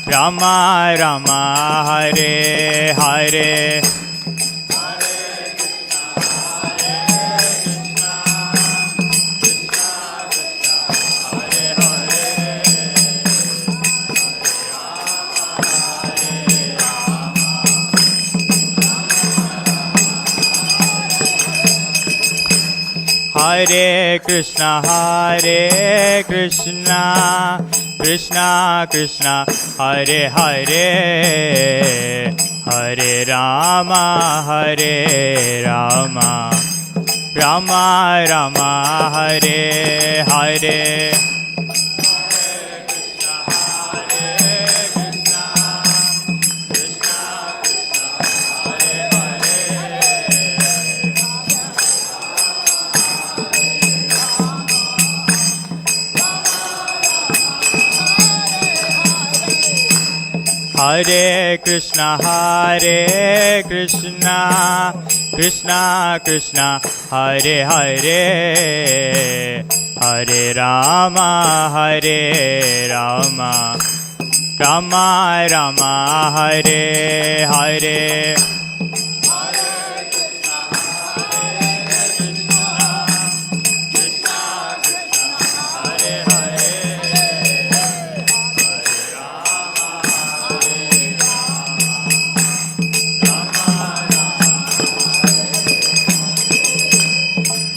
Rama Rama, Hare Hare. Hare Krishna, Krishna Krishna, Hare Hare, Hare Rama, Rama Rama, Hare Hare. Hare Krishna, Hare Krishna, Krishna Krishna, Hare Hare, Hare Rama, Hare Rama, Rama Rama, Hare Hare.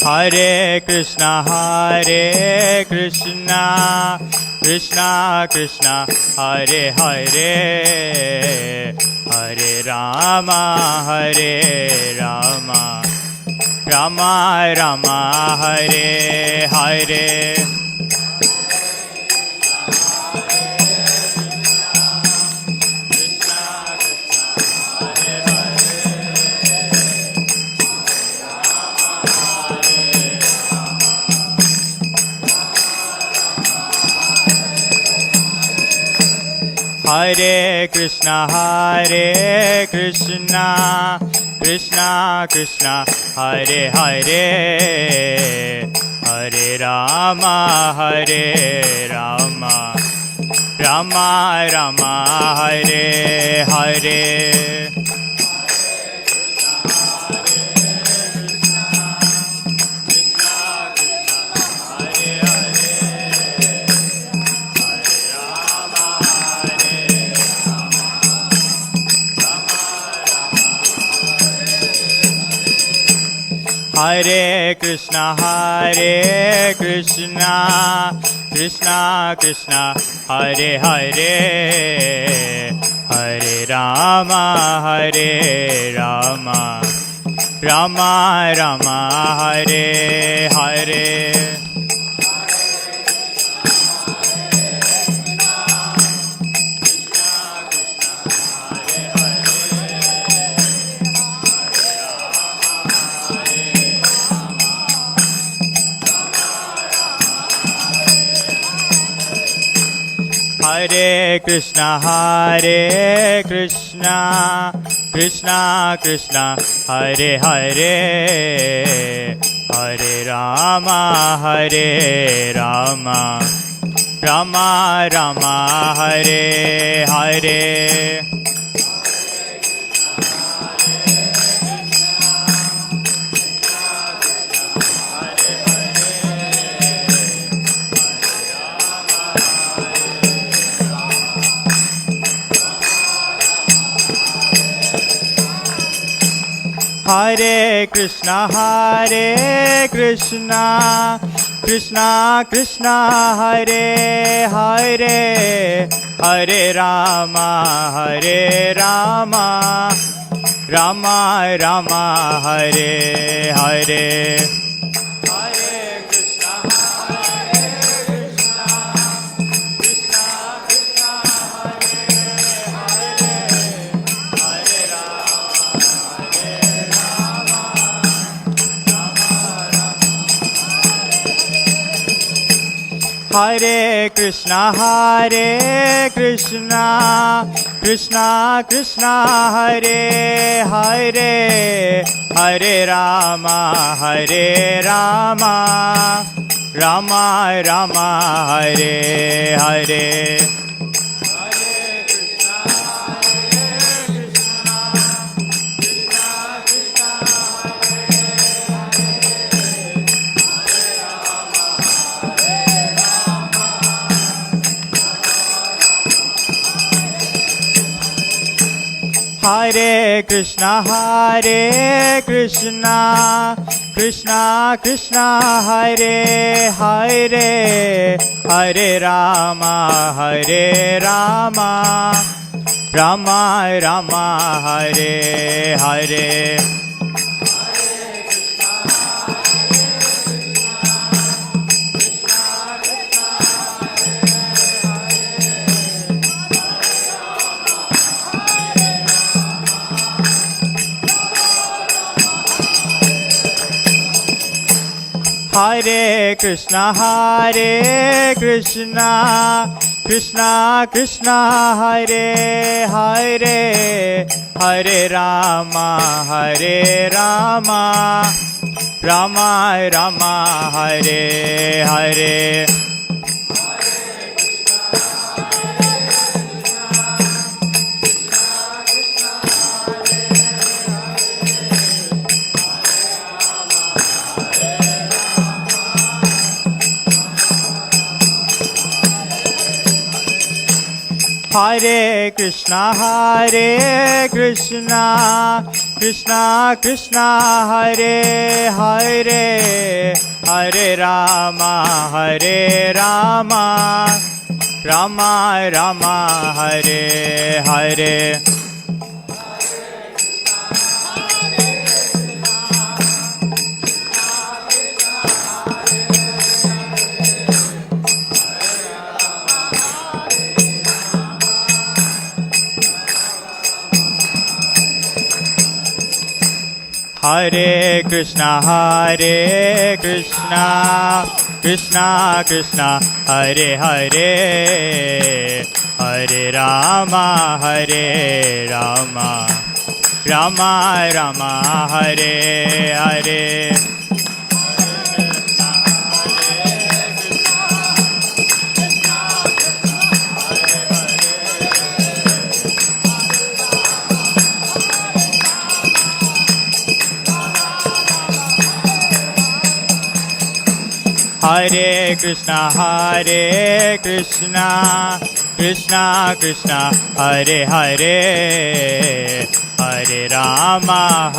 Hare Krishna, Hare Krishna, Krishna Krishna, Hare Hare, Hare Rama, Hare Rama, Rama Rama, Hare Hare. Hare Krishna, Hare Krishna, Krishna Krishna, Hare Hare, Hare Rama, Hare Rama, Rama Rama, Hare Hare. Hare Krishna, Hare Krishna, Krishna Krishna, Hare Hare, Hare Rama, Hare Rama, Rama Rama, Hare Hare. Hare Krishna, Hare Krishna, Krishna Krishna, Hare Hare, Hare Rama, Hare Rama, Rama Rama, Hare Hare. Hare Krishna, Hare Krishna, Krishna Krishna, Hare Hare, Hare Rama, Hare Rama, Rama Rama, Hare Hare. Hare Krishna, Hare Krishna, Krishna Krishna, Hare Hare, Hare Rama, Hare Rama, Rama Rama, Hare Hare. Hare Krishna, Hare Krishna, Krishna Krishna, Hare Hare, Hare Rama, Hare Rama, Rama Rama, Hare Hare. Hare Krishna, Hare Krishna, Krishna Krishna Hare Hare Hare Rama Rama Rama Hare Hare Hare Krishna Krishna Krishna Hare Hare Hare Rama Rama Rama Hare Hare Hare Krishna Krishna Krishna Hare Hare Hare Rama Rama Rama Hare Hare Hare Krishna Krishna Krishna Hare Hare Hare Rama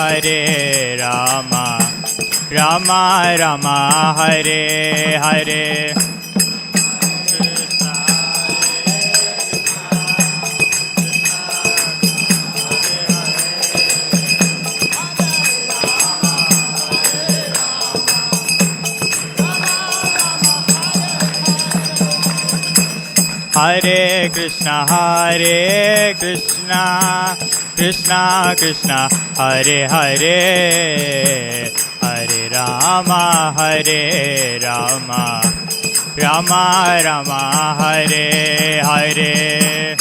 Rama Rama Hare Hare Hare Krishna Krishna Krishna Hare Hare Hare Rama Rama Rama Hare Hare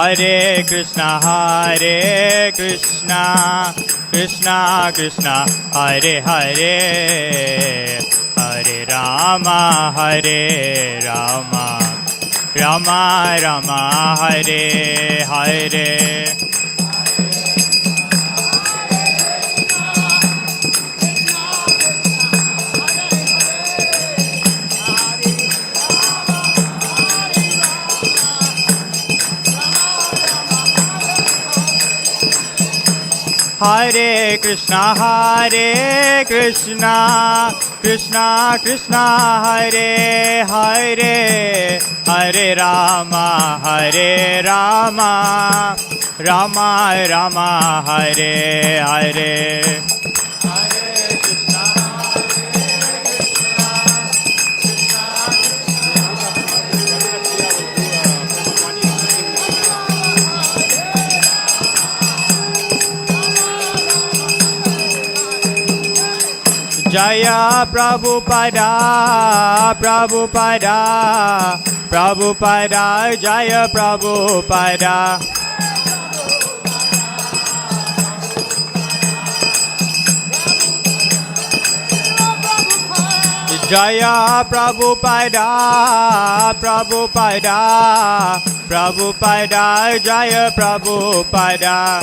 Hare Krishna Krishna Krishna Hare Hare Hare Rama Rama Rama Hare Hare Hare Krishna Krishna Krishna Hare Hare Hare Rama Rama Rama Hare Hare Jaya Prabhupada Jaya Prabhupada Jaya Prabhupada Jaya Prabhupada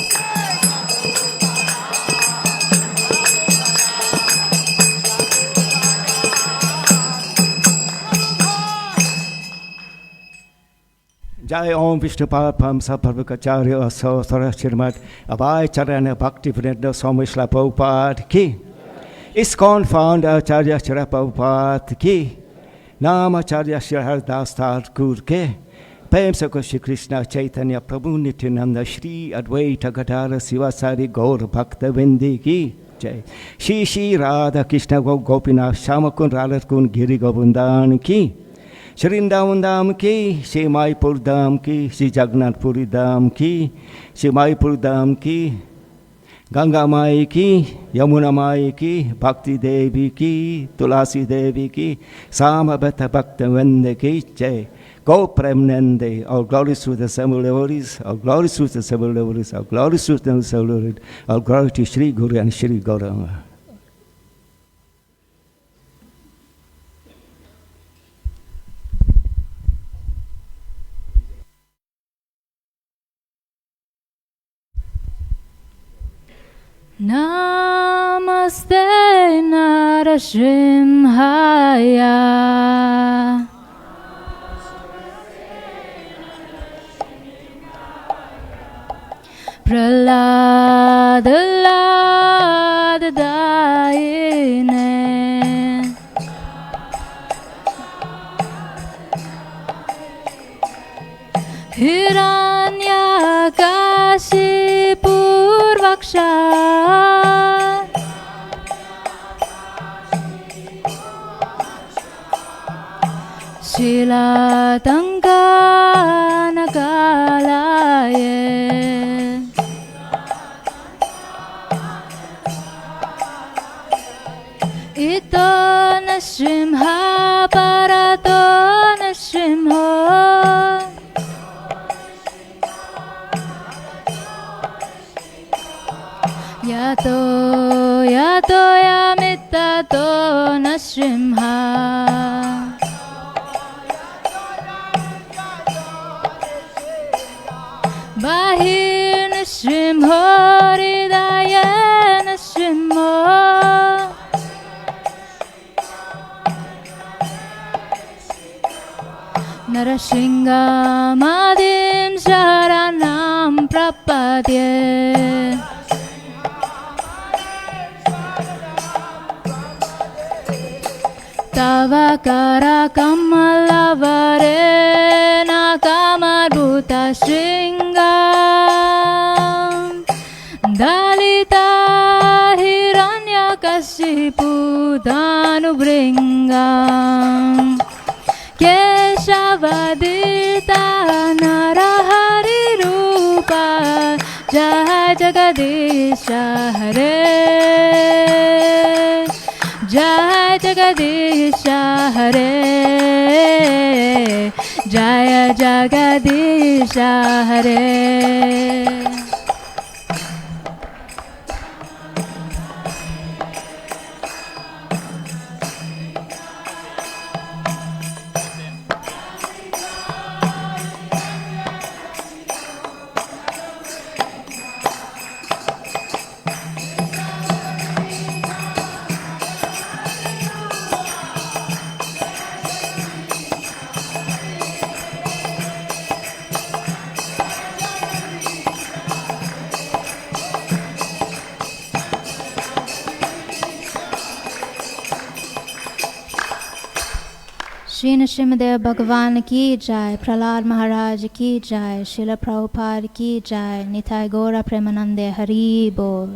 Jai Om Vishnu Parpam Sapavakacharya Aso Sarashirmat Abhay Charana Bhakti Vinanda Swami Srila Prabhupada Ki ISKCON founder Acharya Srila Prabhupada Ki Namacharya Sri Haridas Thakur Ke Prem Sakha Shri Krishna Chaitanya Prabhu Nityananda Shri Advaita Gadara Sivasari Gaura Bhakta Vindi Ki Jai Shri Radha Krishna Gopinath Shamakun Radhakun Giri Govindhan Ki Shrindavan Dham ki, Shri Maipur Dham ki, Shri Jagannath Puri Dham ki, Shri Maipur Dham ki, Ganga Mai ki, Yamuna Mai ki, Bhakti Devi ki, Tulasi Devi ki, Samabhata Bhakta Vende ki Jai. Go Premanande, all glories to the seven devotees, all glories to the seven devotees, all glories to the seven devotees, all glory to Shri Guru and Shri Gaura. Namaste Narasimhaya. Praladadayine. Hiranyakashipurvaksha. Shilatanganakalaye. Ito nasimha parato nasimho. Yato yato yamitato nasimha. Bahir nasimho hridaya nasimho. Narasingamadim sharanam prapadye. Tava kara kamalavare nakamadhuta shringam. Dalita hiranyakashipu dhanubringam. Keshavadita narahari rupa. Jai Jagadisha Hare. Jai Jagadisha Hare. Jaya Jagadisha Hare. Shri Nrsimhadev Bhagavan ki jai, Prahlad Maharaj ki jai, Srila Prabhupada ki jai, Nitai Gaura Premanande Hari Bol.